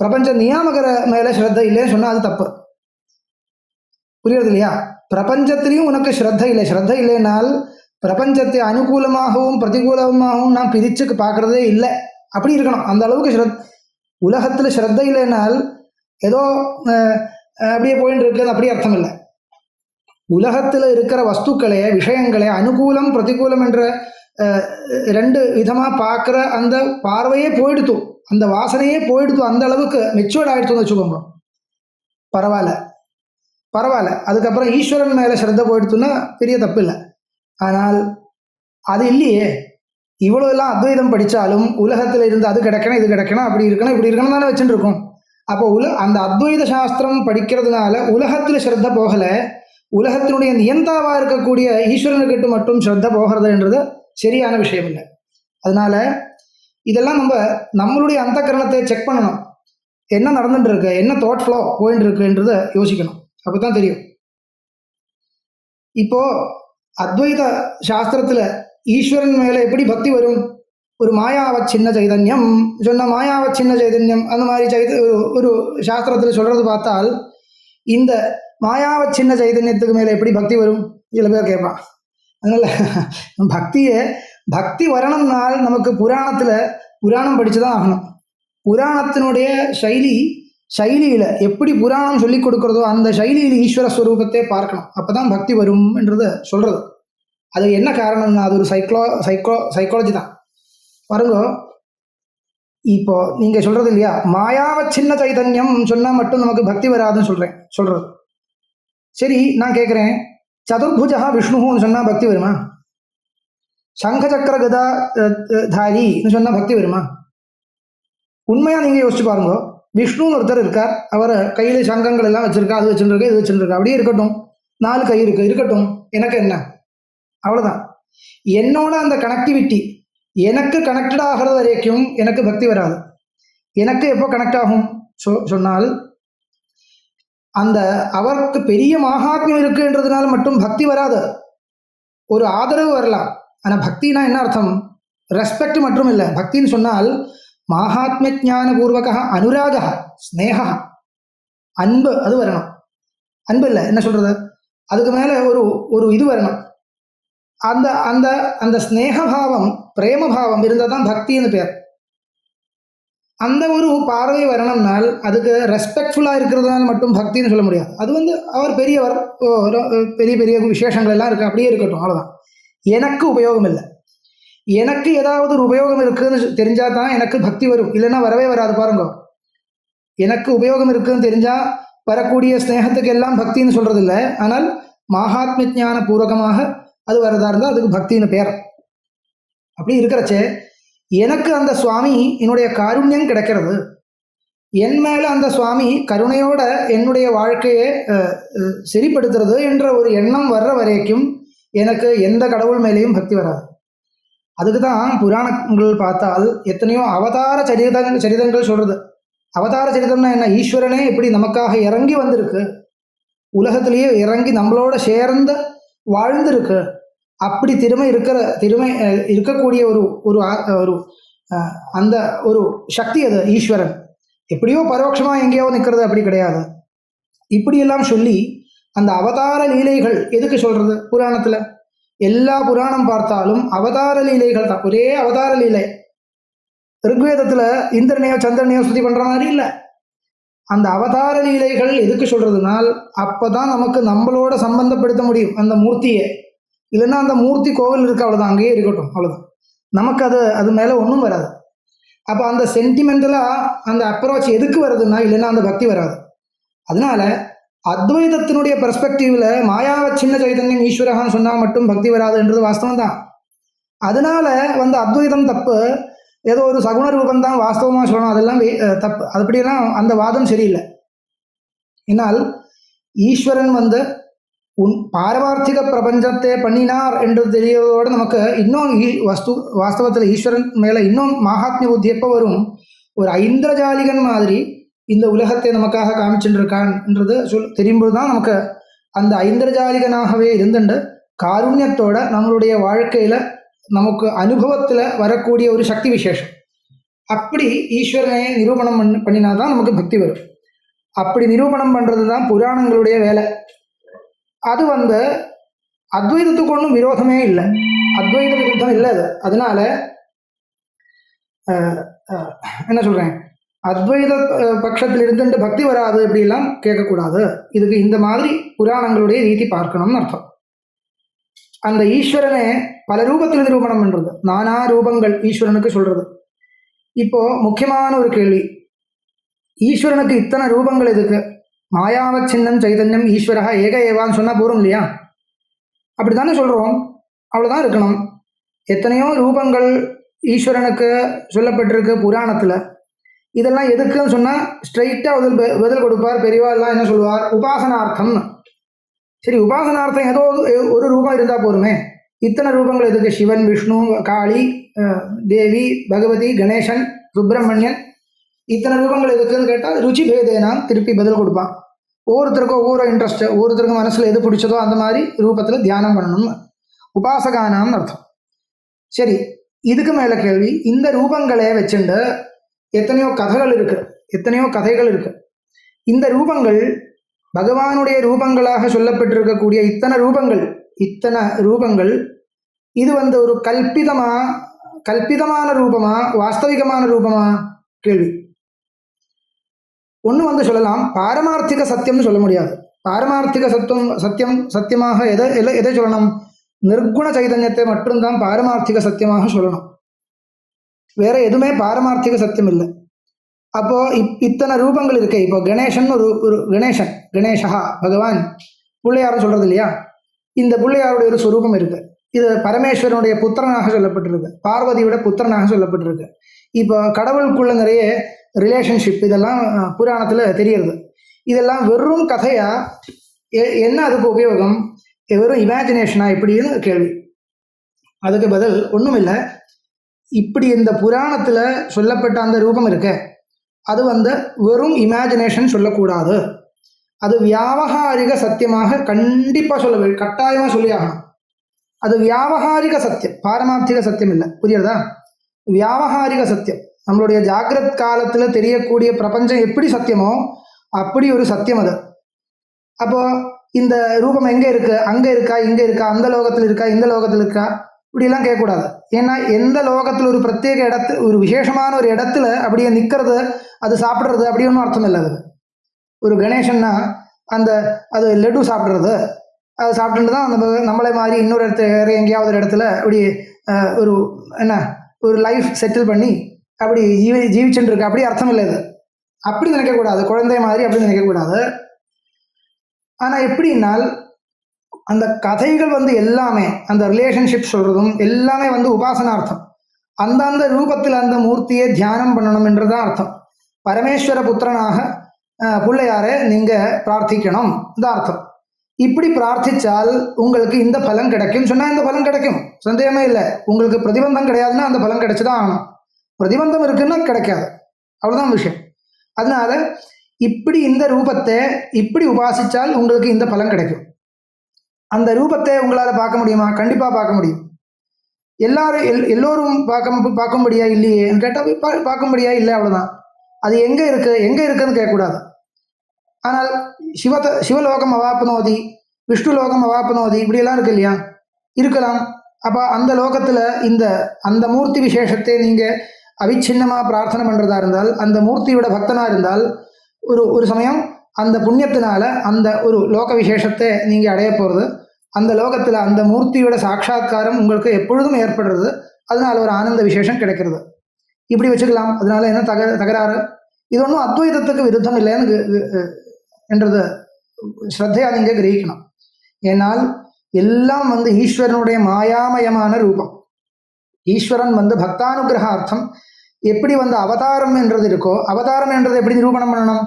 பிரபஞ்ச நியாமகர மேல ஸ்ரத்த இல்லைன்னு சொன்னா அது தப்பு. புரியுறது இல்லையா? பிரபஞ்சத்திலையும் உனக்கு ஸ்ரத்த இல்லை, ஸ்ரத்த இல்லைனால் பிரபஞ்சத்தை அனுகூலமாகவும் பிரதிகூலமாகவும் நான் பிரிச்சு பார்க்கறதே இல்லை. அப்படி இருக்கணும், அந்த அளவுக்கு உலகத்துல ஸ்ரத்த இல்லைனால் ஏதோ அப்படியே போயிட்டு இருக்குது அப்படி அர்த்தம் இல்லை. உலகத்துல இருக்கிற வஸ்துக்களே, விஷயங்களே அனுகூலம் பிரதிகூலம் என்ற ரெண்டு விதமா பார்க்குற அந்த பார்வையே போயிடுத்து, அந்த வாசனையே போயிடுத்து, அந்த அளவுக்கு மெச்சூர்ட் ஆயிடுத்துன்னு வச்சுக்கோங்க. பரவாயில்ல. அதுக்கப்புறம் ஈஸ்வரன் மேல ஸ்ரத்த போயிடுத்துன்னா பெரிய தப்பு இல்லை. ஆனால் அது இல்லையே, இவ்வளோ எல்லாம் அத்வைதம் படித்தாலும் உலகத்தில் இருந்து அது கிடைக்கணும், இது கிடைக்கணும், அப்படி இருக்கணும், இப்படி இருக்கணும் தானே வச்சுட்டு இருக்கோம். அப்போ அந்த அத்வைத சாஸ்திரம் படிக்கிறதுனால உலகத்தில் ஸ்ரத்த போகலை, உலகத்தினுடைய நியந்தாவா இருக்கக்கூடிய ஈஸ்வரனுக்கிட்ட மட்டும் ஸ்ரத்த போகிறதுன்றது சரியான விஷயம் இல்லை. அதனால இதெல்லாம் நம்மளுடைய அந்த கரணத்தை செக் பண்ணணும், என்ன நடந்துட்டு இருக்கு, என்ன தாட் ஃப்ளோ போயிட்டு இருக்குன்றத யோசிக்கணும், அப்பதான் தெரியும். இப்போ அத்வைத சாஸ்திரத்துல ஈஸ்வரன் மேல எப்படி பக்தி வரும்? ஒரு மாயாவ சின்ன சைதன்யம் சொன்ன, மாயாவ சின்ன சைதன்யம் அந்த மாதிரி ஒரு சாஸ்திரத்துல சொல்றது பார்த்தால் இந்த மாயாவ சின்ன சைதன்யத்துக்கு மேல எப்படி பக்தி வரும் சில பேர் கேட்பான். அதனால பக்தி வரணும்னால் நமக்கு புராணம் படிச்சுதான் ஆகணும். புராணத்தினுடைய சைலியில எப்படி புராணம் சொல்லி கொடுக்கறதோ அந்த சைலியில் ஈஸ்வர ஸ்வரூபத்தை பார்க்கணும், அப்பதான் பக்தி வரும் என்றது சொல்றது. அது என்ன காரணம்னா அது ஒரு சைக்காலஜி தான். பாருங்க, இப்போ நீங்க சொல்றது இல்லையா, மாயாவ சின்ன சைதன்யம் சொன்னா மட்டும் நமக்கு பக்தி வராதுன்னு சொல்றது. சரி, நான் கேட்கிறேன், சதுர்புஜா விஷ்ணுன்னு சொன்னா பக்தி வருமா? சங்க சக்கர கதா தாரின்னு சொன்னா பக்தி வருமா? உண்மையா நீங்க யோசிச்சு பாருங்க, விஷ்ணுன்னு ஒருத்தர் இருக்கார், அவர் கையில் சங்கங்கள் எல்லாம் வச்சிருக்கா, அது வச்சுருக்கா, இது வச்சுருக்கா, அப்படியே இருக்கட்டும், 4 கை இருக்கு, இருக்கட்டும், எனக்கு என்ன, அவ்வளோதான். என்னோட அந்த கனெக்டிவிட்டி எனக்கு கனெக்டட் ஆகிறது வரைக்கும் எனக்கு பக்தி வராது. எனக்கு எப்போ கனெக்ட் ஆகும் சொன்னால், அந்த அவருக்கு பெரிய மகாத்மியம் இருக்குன்றதுனால மட்டும் பக்தி வராது, ஒரு ஆதரவு வரலாம். ஆனால் பக்தினா என்ன அர்த்தம்? ரெஸ்பெக்ட் மட்டும் இல்லை. பக்தின்னு சொன்னால் மகாத்மிய ஞான பூர்வக அனுராக, ஸ்னேகா, அன்பு, அது வரணும். அன்பு இல்லை, என்ன சொல்றது, அதுக்கு மேலே ஒரு இது வரணும். அந்த அந்த அந்த ஸ்னேகபாவம், பிரேமபாவம் இருந்தால் தான் பக்தின்னு பேர். அந்த ஒரு பார்வை வரணும்னால் அதுக்கு ரெஸ்பெக்ட்ஃபுல்லாக இருக்கிறதுனால மட்டும் பக்தின்னு சொல்ல முடியாது. அது அவர் பெரியவர், பெரிய பெரிய விசேஷங்கள் எல்லாம் இருக்குது, அப்படியே இருக்கட்டும், அவ்வளோதான். எனக்கு உபயோகம் இல்லை. எனக்கு ஏதாவது ஒரு உபயோகம் இருக்குதுன்னு தெரிஞ்சால் தான் எனக்கு பக்தி வரும், இல்லைன்னா வரவே வராது. பாருங்க, எனக்கு உபயோகம் இருக்குதுன்னு தெரிஞ்சால் வரக்கூடிய ஸ்னேகத்துக்கு எல்லாம் பக்தின்னு சொல்கிறது இல்லை. ஆனால் மகாத்மிய ஞான பூர்வகமாக அது வரதா இருந்தால் அதுக்கு பக்தின்னு பேர். அப்படி இருக்கிறச்சே எனக்கு அந்த சுவாமி என்னுடைய காருண்யம் கிடைக்கிறது, என் மேலே அந்த சுவாமி கருணையோட என்னுடைய வாழ்க்கையை சரிப்படுத்துறது என்ற ஒரு எண்ணம் வர்ற வரைக்கும் எனக்கு எந்த கடவுள் மேலேயும் பக்தி வராது. அதுக்கு தான் புராணங்கள் பார்த்தால் எத்தனையோ அவதார சரிதங்கள் சொல்கிறது. அவதார சரிதம்னா என்ன? ஈஸ்வரனே எப்படி நமக்காக இறங்கி வந்திருக்கு, உலகத்திலேயே இறங்கி நம்மளோட சேர்ந்து வாழ்ந்திருக்கு. அப்படி திறமை இருக்கக்கூடிய ஒரு அந்த ஒரு சக்தி அது ஈஸ்வரன். எப்படியோ பரோட்சமாக எங்கேயோ நிற்கிறது அப்படி கிடையாது. இப்படியெல்லாம் சொல்லி அந்த அவதார லீலைகள் எதுக்கு சொல்கிறது? புராணத்தில் எல்லா புராணம் பார்த்தாலும் அவதார லீலைகள் தான், ஒரே அவதார லீலை. ருக்வேதத்தில் இந்திரனையோ சந்திரனையோ ஸ்துதி பண்ணுற மாதிரி இல்லை. அந்த அவதார லீலைகள் எதுக்கு சொல்கிறதுனால் அப்போ தான் நமக்கு நம்மளோட சம்பந்தப்படுத்த முடியும் அந்த மூர்த்தியை. இல்லைன்னா அந்த மூர்த்தி கோவில் இருக்கு, அவ்வளோதான், அங்கேயே இருக்கட்டும், அவ்வளோதான். நமக்கு அது மேலே ஒன்றும் வராது. அப்போ அந்த சென்டிமெண்டலாக அந்த அப்ரோச் எதுக்கு வருதுன்னா, இல்லைன்னா அந்த பக்தி வராது. அதனால அத்வைதத்தினுடைய பெர்ஸ்பெக்டிவ்ல மாயாவ சின்ன சைதன்யம் ஈஸ்வரகான்னு சொன்னால் மட்டும் பக்தி வராதுன்றது வாஸ்தவம் தான். அதனால அத்வைதம் தப்பு, ஏதோ ஒரு சகுண ரூபம் தான் வாஸ்தவமாக சொல்லணும், அதெல்லாம் தப்பு. அதுபடியெல்லாம் அந்த வாதம் சரியில்லை. என்னால் ஈஸ்வரன் பாரமார்த்திக பிரபஞ்சத்தை பண்ணினார் என்று தெரியவோடு நமக்கு இன்னும் வாஸ்தவத்தில் ஈஸ்வரன் மேலே இன்னும் மகாத்மிய புத்தி எப்போ வரும்? ஒரு ஐந்திரஜாலிகன் மாதிரி இந்த உலகத்தை நமக்காக காமிச்சுருக்கான்ன்றது தெரியும்போது தான் நமக்கு அந்த ஐந்திரஜாலிகனாகவே இருந்துட்டு காருண்யத்தோட நம்மளுடைய வாழ்க்கையில் நமக்கு அனுபவத்தில் வரக்கூடிய ஒரு சக்தி விசேஷம். அப்படி ஈஸ்வரனை நிரூபணம் பண்ணினாதான் நமக்கு பக்தி வரும். அப்படி நிரூபணம் பண்ணுறது தான் புராணங்களுடைய வேலை. அது அத்வைதத்துக்கு ஒன்றும் விரோதமே இல்லை, அத்வைத விருத்தம் இல்லை அது. அதனால என்ன சொல்கிறேன், அத்வைத பட்சத்தில் இருந்துட்டு பக்தி வராது இப்படிலாம் கேட்கக்கூடாது. இதுக்கு இந்த மாதிரி புராணங்களுடைய ரீதி பார்க்கணும்னு அர்த்தம். அந்த ஈஸ்வரனை பல ரூபத்தில் நிரூபணம் பண்ணுறது, நானா ரூபங்கள் ஈஸ்வரனுக்கு சொல்கிறது. இப்போ முக்கியமான ஒரு கேள்வி, ஈஸ்வரனுக்கு இத்தனை ரூபங்கள் எதுக்கு? மாயாவ சின்னம் சைதன்யம் ஈஸ்வரா ஏக ஏவான்னு சொன்னால் போகிறோம் இல்லையா? அப்படி தானே சொல்கிறோம், அவ்வளோதான் இருக்கணும். எத்தனையோ ரூபங்கள் ஈஸ்வரனுக்கு சொல்லப்பட்டிருக்கு புராணத்தில். இதெல்லாம் எதுக்குன்னு சொன்னால் ஸ்ட்ரைட்டாக பதில் கொடுப்பார் பெரியவாள்லாம். என்ன சொல்லுவார்? உபாசனார்த்தம்னு. சரி, உபாசனார்த்தம் ஏதோ ஒரு ரூபம் இருந்தால் போருமே, இத்தனை ரூபங்கள் எதுக்கு? சிவன், விஷ்ணு, காளி, தேவி, பகவதி, கணேசன், சுப்பிரமணியன், இத்தனை ரூபங்கள் எதுக்குன்னு கேட்டால் ருச்சி பேதேனா திருப்பி பதில் கொடுப்பான். ஒவ்வொருத்தருக்கும் ஒவ்வொரு இன்ட்ரெஸ்ட்டு, ஒவ்வொருத்தருக்கும் மனசில் எது பிடிச்சதோ அந்த மாதிரி ரூபத்தில் தியானம் பண்ணணும்னு உபாசகானாம்னு அர்த்தம். சரி, இதுக்கு மேலே கேள்வி, இந்த ரூபங்களே வச்சுண்டு எத்தனையோ கதைகள் இருக்குது. இந்த ரூபங்கள் பகவானுடைய ரூபங்களாக சொல்லப்பட்டிருக்கக்கூடிய இத்தனை ரூபங்கள் இது ஒரு கல்பிதமான ரூபமா, வாஸ்தவிகமான ரூபமா? கேள்வி. ஒன்று சொல்லலாம், பாரமார்த்திக சத்தியம்னு சொல்ல முடியாது. பாரமார்த்திக சத்தியமாக எதை சொல்லணும்? நிர்குண சைதன்யத்தை மட்டும்தான் பாரமார்த்திக சத்தியமாக சொல்லணும். வேற எதுவுமே பாரமார்த்திக சத்தியம் இல்லை. அப்போ இத்தனை ரூபங்கள் இருக்கு. இப்போ கணேசன் ஒரு கணேசா பகவான் பிள்ளையாரும் சொல்றது இல்லையா? இந்த பிள்ளையாருடைய ஒரு சுரூபம் இருக்கு. இது பரமேஸ்வரனுடைய புத்திரனாக சொல்லப்பட்டிருக்கு, பார்வதியோட புத்திரனாக சொல்லப்பட்டிருக்கு. இப்போ கடவுளுக்குள்ள நிறைய ரிலேஷன்ஷிப் இதெல்லாம் புராணத்தில் தெரியுது. இதெல்லாம் வெறும் கதையா, என்ன அதுக்கு உபயோகம், வெறும் இமேஜினேஷனா இப்படின்னு கேள்வி. அதுக்கு பதில் ஒன்றும் இல்லை. இப்படி இந்த புராணத்தில் சொல்லப்பட்ட அந்த ரூபம் இருக்க அது வெறும் இமேஜினேஷன் சொல்லக்கூடாது. அது வியாவகாரிக சத்தியமாக கண்டிப்பாக கட்டாயமாக சொல்லியாகணும். அது வியாவகாரிக சத்தியம், பாரமார்த்திக சத்தியம் இல்லை. புரியுறதா? வியாவகாரிக சத்தியம். நம்மளுடைய ஜாகிரத் காலத்தில் தெரியக்கூடிய பிரபஞ்சம் எப்படி சத்தியமோ அப்படி ஒரு சத்தியம் அது. அப்போ இந்த ரூபம் எங்கே இருக்கு, அங்கே இருக்கா, இங்கே இருக்கா, அந்த லோகத்தில் இருக்கா, இந்த லோகத்தில் இருக்கா, இப்படிலாம் கேட்கக்கூடாது. ஏன்னா எந்த லோகத்தில் ஒரு பிரத்யேக இடத்து, ஒரு விசேஷமான ஒரு இடத்துல அப்படியே நிற்கிறது, அது சாப்பிட்றது அப்படி ஒன்றும் அர்த்தம் இல்லை. அது ஒரு கணேசன்னா அது லட்டு சாப்பிட்றது, அது சாப்பிட்டுட்டு தான் நம்மளே மாதிரி இன்னொரு வேறு எங்கேயாவது ஒரு இடத்துல அப்படி ஒரு லைஃப் செட்டில் பண்ணி அப்படி ஜீவிச்சுட்டு இருக்கு, அப்படி அர்த்தம் இல்லை. அது அப்படி நினைக்கக்கூடாது. குழந்தை மாதிரி அப்படி நினைக்கக்கூடாது. ஆனால் எப்படின்னால் அந்த கதைகள் எல்லாமே அந்த ரிலேஷன்ஷிப் சொல்கிறதும் எல்லாமே உபாசனார்த்தம். அந்தந்த ரூபத்தில் அந்த மூர்த்தியை தியானம் பண்ணணும் என்றுதான் அர்த்தம். பரமேஸ்வர புத்திரனாக பிள்ளையாரை நீங்கள் பிரார்த்திக்கணும் தான் அர்த்தம். இப்படி பிரார்த்திச்சால் உங்களுக்கு இந்த பலன் கிடைக்கும் சொன்னால் இந்த பலன் கிடைக்கும், சந்தேகமே இல்லை. உங்களுக்கு பிரதிபந்தம் கிடையாதுன்னா அந்த பலன் கிடைச்சுதான் ஆகணும். பிரதிபந்தம் இருக்குன்னா கிடைக்காது, அவ்வளோதான் விஷயம். அதனால இப்படி இந்த ரூபத்தை இப்படி உபாசித்தால் உங்களுக்கு இந்த பலன் கிடைக்கும். அந்த ரூபத்தை உங்களால் பார்க்க முடியுமா? கண்டிப்பாக பார்க்க முடியும். எல்லோரும் பார்க்கும்படியா இல்லையே கேட்டால் பார்க்கும்படியா இல்லை, அவ்வளோதான். அது எங்கே இருக்குன்னு கேட்கக்கூடாது. ஆனால் சிவலோகம் அவாப்னோதி, விஷ்ணு லோகம் அவாப்னோதி, இப்படியெல்லாம் இருக்கு இல்லையா? இருக்கலாம். அப்போ அந்த லோகத்தில் அந்த மூர்த்தி விசேஷத்தை நீங்கள் அவிச்சின்னமாக பிரார்த்தனை பண்ணுறதா இருந்தால், அந்த மூர்த்தியோட பக்தனாக இருந்தால், ஒரு சமயம் அந்த புண்ணியத்தினால அந்த ஒரு லோக விசேஷத்தை நீங்கள் அடைய போகிறது. அந்த லோகத்தில் அந்த மூர்த்தியோட சாட்சா்காரம் உங்களுக்கு எப்பொழுதும் ஏற்படுறது. அதனால ஒரு ஆனந்த விசேஷம் கிடைக்கிறது. இப்படி வச்சுக்கலாம். அதனால என்ன தகராறு? இது ஒன்றும் அத்வைதத்துக்கு விருத்தம் இல்லைன்னு என்றது ஸ்ரத்தையாக நீங்கள் கிரகிக்கணும். ஏன்னால் எல்லாம் ஈஸ்வரனுடைய மாயாமயமான ரூபம். ஈஸ்வரன் பக்தானுகிரகார்த்தம் எப்படி அவதாரம் என்றது இருக்கோ, அவதாரம் என்றது எப்படி நிரூபணம் பண்ணணும்?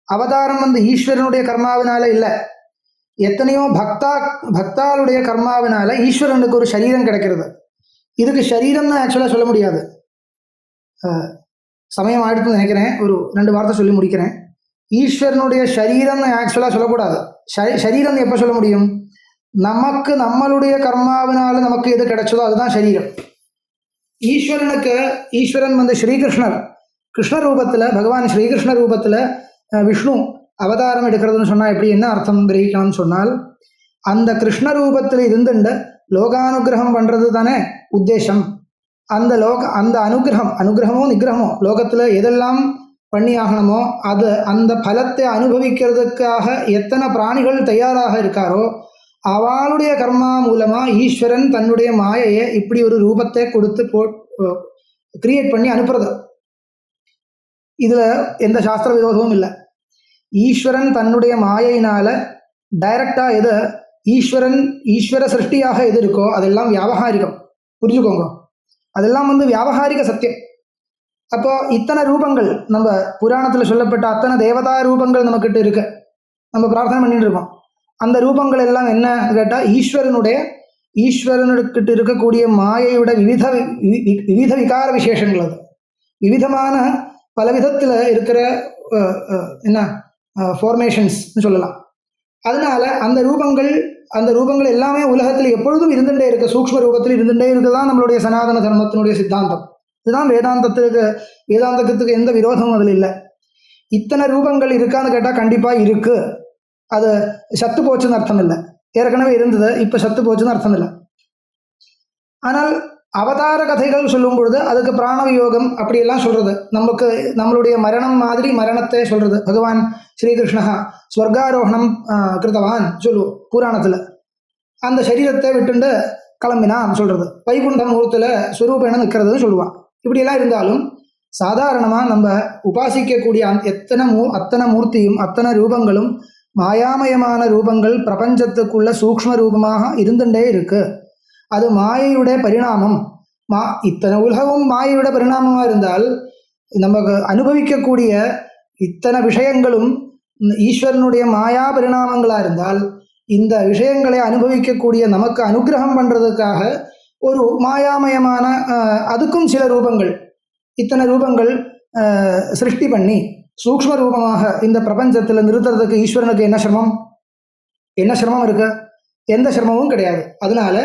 அவதாரம் ஈஸ்வரனுடைய கர்மாவினால இல்லை, எத்தனையோ பக்தாளுடைய கர்மாவினால ஈஸ்வரனுக்கு ஒரு சரீரம் கிடைக்கிறது. இதுக்கு சரீரம்னு ஆக்சுவலாக சொல்ல முடியாது. சமயம் ஆயிடுத்துன்னு நினைக்கிறேன், ஒரு 2 வார்த்தை சொல்லி முடிக்கிறேன். ஈஸ்வரனுடைய சரீரம்னு ஆக்சுவலாக சொல்லக்கூடாது. சரீரம் எப்போ சொல்ல முடியும்? நமக்கு நம்மளுடைய கர்மாவினால நமக்கு எது கிடைச்சதோ அதுதான் சரீரம். ஈஸ்வரன் ஸ்ரீகிருஷ்ணர், கிருஷ்ண ரூபத்தில், பகவான் ஸ்ரீகிருஷ்ண ரூபத்தில் விஷ்ணு அவதாரம் எடுக்கிறதுன்னு சொன்னால் எப்படி, என்ன அர்த்தம் கிரகிக்கணும்னு சொன்னால், அந்த கிருஷ்ண ரூபத்தில் இருந்துண்டு லோகானுகிரகம் பண்ணுறது தானே உத்தேசம். அந்த அனுகிரகமோ நிகிரகமோ லோகத்தில் எதெல்லாம் பண்ணி ஆகணுமோ அந்த பலத்தை அனுபவிக்கிறதுக்காக எத்தனை பிராணிகள் தயாராக இருக்காரோ அவளுடைய கர்மா மூலமாக ஈஸ்வரன் தன்னுடைய மாயையை இப்படி ஒரு ரூபத்தை கொடுத்து கிரியேட் பண்ணி அனுப்புறது. இதில் எந்த சாஸ்திர விரோதமும் இல்லை. ஈஸ்வரன் தன்னுடைய மாயையினால டைரக்டாக ஈஸ்வர சிருஷ்டியாக எது இருக்கோ அதெல்லாம் வியாபகாரிகம். புரிஞ்சுக்கோங்க, அதெல்லாம் வியாபகாரிக சத்தியம். அப்போ இத்தனை ரூபங்கள் நம்ம புராணத்தில் சொல்லப்பட்ட அத்தனை தேவதா ரூபங்கள் நம்மக்கிட்ட இருக்கு, நம்ம பிரார்த்தனை பண்ணிட்டு இருக்கோம். அந்த ரூபங்கள் எல்லாம் என்ன கேட்டால் ஈஸ்வரனுக்கிட்ட இருக்கக்கூடிய மாயையோட விவித விகார விசேஷங்கள். அது விவிதமான பல விதத்தில் இருக்கிற ஃபார்மேஷன்ஸ் சொல்லலாம். அதனால அந்த ரூபங்கள் எல்லாமே உலகத்தில் எப்பொழுதும் இருந்துட்டே இருக்க, சூக்ஷ்ம ரூபத்தில் இருந்துட்டே இருக்குதான் நம்மளுடைய சனாதன தர்மத்தினுடைய சித்தாந்தம். இதுதான் வேதாந்தத்துக்கு எந்த விரோதமும் அதில் இல்லை. இத்தனை ரூபங்கள் இருக்கான்னு கேட்டால் கண்டிப்பாக இருக்கு. அது சத்து போச்சுன்னு அர்த்தம் இல்லை, ஏற்கனவே இருந்தது இப்போ சத்து போச்சுன்னு அர்த்தம் இல்லை. ஆனால் அவதார கதைகள் சொல்லும் பொழுது அதுக்கு பிராணவியோகம் அப்படியெல்லாம் சொல்றது, நம்மளுடைய மரணம் மாதிரி மரணத்தை சொல்றது. பகவான் ஸ்ரீகிருஷ்ணா ஸ்வர்காரோகணம் கிருத்தவான் சொல்லுவோம் புராணத்தில். அந்த சரீரத்தை விட்டுண்டு கிளம்பினான் சொல்றது. வைகுண்டம் மூர்த்தில் ஸ்வரூபேன நிற்கிறதுன்னு சொல்லுவான். இப்படியெல்லாம் இருந்தாலும் சாதாரணமாக நம்ம உபாசிக்கக்கூடிய அத்தனை மூர்த்தியும் அத்தனை ரூபங்களும் மாயாமயமான ரூபங்கள் பிரபஞ்சத்துக்குள்ள சூக்ஷ்ம ரூபமாக இருந்துட்டே இருக்கு. அது மாயையுடைய பரிணாமம். இத்தனை உலகமும் மாயையோட பரிணாமமாக இருந்தால் நமக்கு அனுபவிக்கக்கூடிய இத்தனை விஷயங்களும் ஈஸ்வரனுடைய மாயா பரிணாமங்களாக இருந்தால் இந்த விஷயங்களை அனுபவிக்கக்கூடிய நமக்கு அனுகிரகம் பண்ணுறதுக்காக ஒரு மாயாமயமான அதுக்கும் சில ரூபங்கள், இத்தனை ரூபங்கள் சிருஷ்டி பண்ணி சூக்ஷ்ம ரூபமாக இந்த பிரபஞ்சத்தில் நிறுத்துறதுக்கு ஈஸ்வரனுக்கு என்ன சிரமம் இருக்கு? எந்த சிரமமும் கிடையாது. அதனால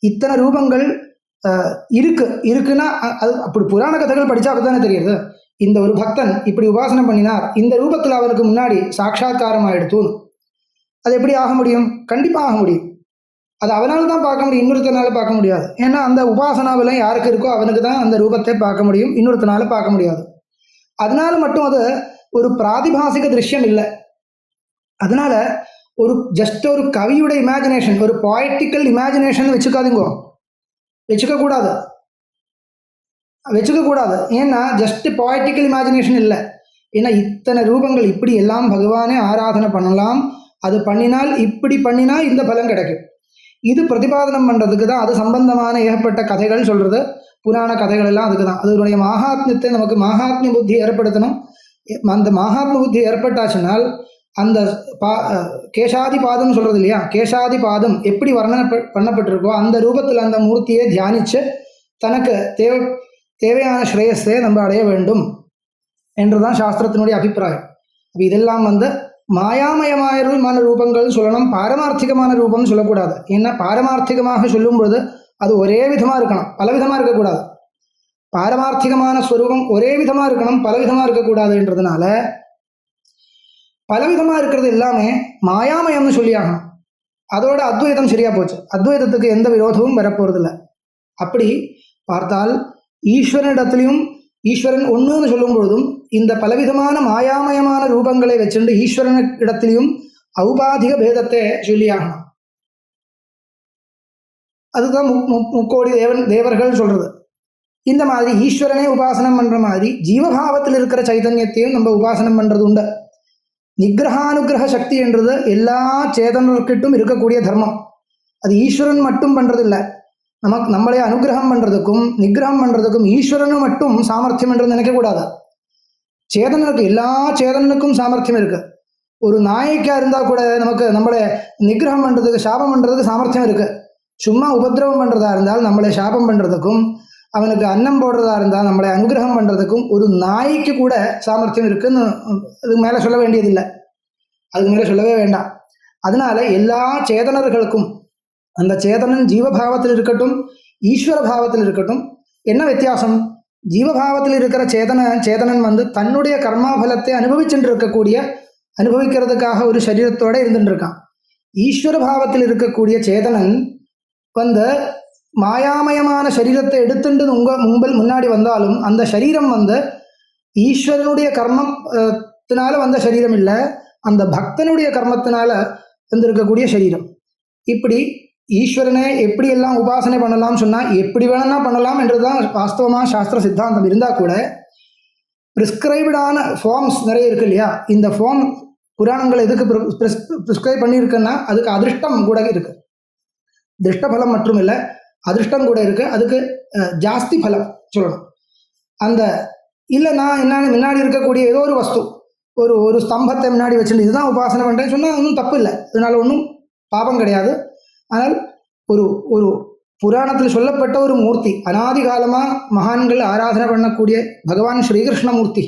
இத்தனை ரூபங்கள் இருக்குன்னா அது அப்படி புராண கதைகள் படித்தா அப்படித்தானே தெரியுது. இந்த ஒரு பக்தன் இப்படி உபாசனை பண்ணினார், இந்த ரூபத்தில் அவருக்கு முன்னாடி சாட்சா்காரம் ஆயிடுத்துன்னு. அது எப்படி ஆக முடியும்? கண்டிப்பாக ஆக முடியும். அது அவனால் தான் பார்க்க முடியும், இன்னொருத்தனால பார்க்க முடியாது. ஏன்னா அந்த உபாசனாவில் யாருக்கு இருக்கோ அவனுக்கு தான் அந்த ரூபத்தை பார்க்க முடியும், இன்னொருத்தனால பார்க்க முடியாது. அதனால மட்டும் அது ஒரு பிராதிபாசிக திருஷ்யம் இல்லை. அதனால ஒரு ஜஸ்ட் ஒரு கவியோட இமேஜினேஷன், ஒரு பொயட்டிக்கல் இமேஜினேஷன் வச்சுக்கக்கூடாது. ஏன்னா ஜஸ்ட் பொயட்டிக்கல் இமேஜினேஷன் இல்லை. ஏன்னா இத்தனை ரூபங்கள் இப்படி எல்லாம் பகவானே ஆராதனை பண்ணலாம், அது பண்ணினால் இப்படி பண்ணினா இந்த பலம் கிடைக்கும். இது பிரதிபாதனம் பண்ணுறதுக்கு தான். அது சம்பந்தமான ஏகப்பட்ட கதைகள் சொல்கிறது, புராண கதைகள் எல்லாம் அதுக்கு தான். அதனுடைய மகாத்மியத்தை நமக்கு மகாத்மிய புத்தி ஏற்படுத்தணும். அந்த மகாத்ம புத்தி ஏற்பட்டாச்சுனால் அந்த கேசாதி பாதம் சொல்கிறது இல்லையா, கேசாதி பாதம் எப்படி வர்ணனை பண்ணப்பட்டிருக்கோ அந்த ரூபத்தில் அந்த மூர்த்தியை தியானித்து தனக்கு தேவையான ஸ்ரேயஸை நம்ம அடைய என்றுதான் சாஸ்திரத்தினுடைய அபிப்பிராயம். இதெல்லாம் மாயாமயமான ரூபங்கள் சொல்லணும், பாரமார்த்திகமான ரூபம் சொல்லக்கூடாது. ஏன்னா பாரமார்த்திகமாக சொல்லும் பொழுது அது ஒரே விதமாக இருக்கணும், பல விதமாக இருக்கக்கூடாது. பாரமார்த்திகமான ஸ்வரூபம் ஒரே விதமாக இருக்கணும், பல விதமாக இருக்கக்கூடாதுன்றதுனால பலவிதமாக இருக்கிறது எல்லாமே மாயாமயம்னு சொல்லியாகணும். அதோட அத்வைதம் சரியா போச்சு, அத்வைதத்துக்கு எந்த விரோதமும் வரப்போறதில்லை. அப்படி பார்த்தால் ஈஸ்வரனிடத்திலையும் ஈஸ்வரன் ஒன்றுன்னு சொல்லும் பொழுதும் இந்த பலவிதமான மாயாமயமான ரூபங்களை வச்சுட்டு ஈஸ்வரனிடத்திலையும் ஔபாதிக பேதத்தை சொல்லியாகணும். அதுதான் முக்கோடி தேவர்கள் சொல்றது. இந்த மாதிரி ஈஸ்வரனே உபாசனம் பண்ற மாதிரி ஜீவபாவத்தில் இருக்கிற சைதன்யத்தையும் நம்ம உபாசனம் பண்றது உண்டு. நிகிரகானுகிரக சக்தி என்றது எல்லா சேதனர்கிட்டும் இருக்கக்கூடிய தர்மம். அது ஈஸ்வரன் மட்டும் பண்றதில்லை. நம்மளை அனுகிரகம் பண்றதுக்கும் நிகிரகம் பண்றதுக்கும் ஈஸ்வரனும் மட்டும் சாமர்த்தியம் என்று நினைக்கக்கூடாது. சேதனருக்கு, எல்லா சேதனனுக்கும் சாமர்த்தியம் இருக்கு. ஒரு நாய்க்கா இருந்தா கூட நம்மளை நிகிரகம் பண்றதுக்கு, சாபம் பண்றதுக்கு சாமர்த்தியம் இருக்கு. சும்மா உபதிரவம் பண்றதா இருந்தால் நம்மளை சாபம் பண்றதுக்கும், அவனுக்கு அன்னம் போடுறதா இருந்தால் நம்மளை அனுகிரகம் பண்றதுக்கும் ஒரு நாய்க்கு கூட சாமர்த்தியம் இருக்குன்னு அதுக்கு மேலே சொல்ல வேண்டியதில்லை, அதுக்கு மேலே சொல்லவே வேண்டாம். அதனால எல்லா சேதனர்களுக்கும் அந்த சேதனன் ஜீவபாவத்தில் இருக்கட்டும் ஈஸ்வர பாவத்தில் இருக்கட்டும் என்ன வித்தியாசம்? ஜீவபாவத்தில் இருக்கிற சேதனன் தன்னுடைய கர்மாபலத்தை அனுபவிக்கிறதுக்காக ஒரு சரீரத்தோடு இருந்துட்டு இருக்கான். ஈஸ்வர பாவத்தில் இருக்கக்கூடிய சேதனன் மாயாமயமான சரீரத்தை எடுத்துட்டு முன்னாடி வந்தாலும் அந்த சரீரம் ஈஸ்வரனுடைய கர்மத்தினால வந்த சரீரம் இல்லை, அந்த பக்தனுடைய கர்மத்தினால வந்திருக்கக்கூடிய சரீரம். இப்படி ஈஸ்வரனை எப்படி எல்லாம் உபாசனை பண்ணலாம் சொன்னால் எப்படி வேணும்னா பண்ணலாம் என்றுதான் வாஸ்தவமாக சாஸ்திர சித்தாந்தம் இருந்தால் கூட ப்ரிஸ்கிரைப்டான ஃபார்ம்ஸ் நிறைய இருக்கு இல்லையா. இந்த ஃபார்ம் புராணங்கள் எதுக்கு ப்ரிஸ்கிரைப் பண்ணியிருக்குன்னா அதுக்கு அதிருஷ்டம் கூட இருக்கு. திருஷ்டபலம் மட்டும் இல்லை, அதிருஷ்டம் கூட இருக்கு. அதுக்கு ஜாஸ்தி பலம் சொல்லணும். அந்த இல்லை நான் என்னன்னு முன்னாடி இருக்கக்கூடிய ஏதோ ஒரு வஸ்து, ஒரு ஸ்தம்பத்தை முன்னாடி வச்சுட்டு இதுதான் உபாசனை பண்ணுறேன்னு சொன்னால் ஒன்றும் தப்பு இல்லை, அதனால ஒன்றும் பாபம் கிடையாது. ஆனால் ஒரு புராணத்தில் சொல்லப்பட்ட ஒரு மூர்த்தி, அனாதி காலமாக மகான்கள் ஆராதனை பண்ணக்கூடிய பகவான் ஸ்ரீகிருஷ்ணமூர்த்தி,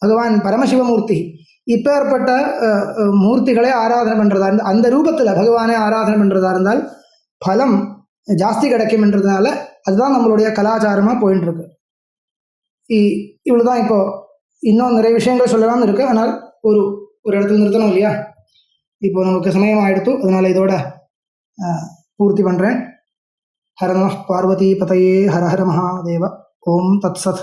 பகவான் பரமசிவமூர்த்தி, இப்பேற்பட்ட மூர்த்திகளை ஆராதனை பண்ணுறதா இருந்தால், அந்த ரூபத்தில் பகவானை ஆராதனை பண்ணுறதா இருந்தால் பலம் ஜாஸ்தி கிடைக்கும்ன்றதுனால அதுதான் நம்மளுடைய கலாச்சாரமாக போயின்னு இருக்கு. இவ்வளோதான். இப்போ இன்னும் நிறைய விஷயங்கள் சொல்லலாம்னு இருக்கு, ஆனால் ஒரு இடத்துல நிறுத்தணும் இல்லையா. இப்போ நமக்கு சமயம் ஆயிடுத்து, அதனால இதோட பூர்த்தி பண்ணுறேன். ஹர நம பார்வதி பதையே, ஹர ஹர மகாதேவ. ஓம் தத்சத்.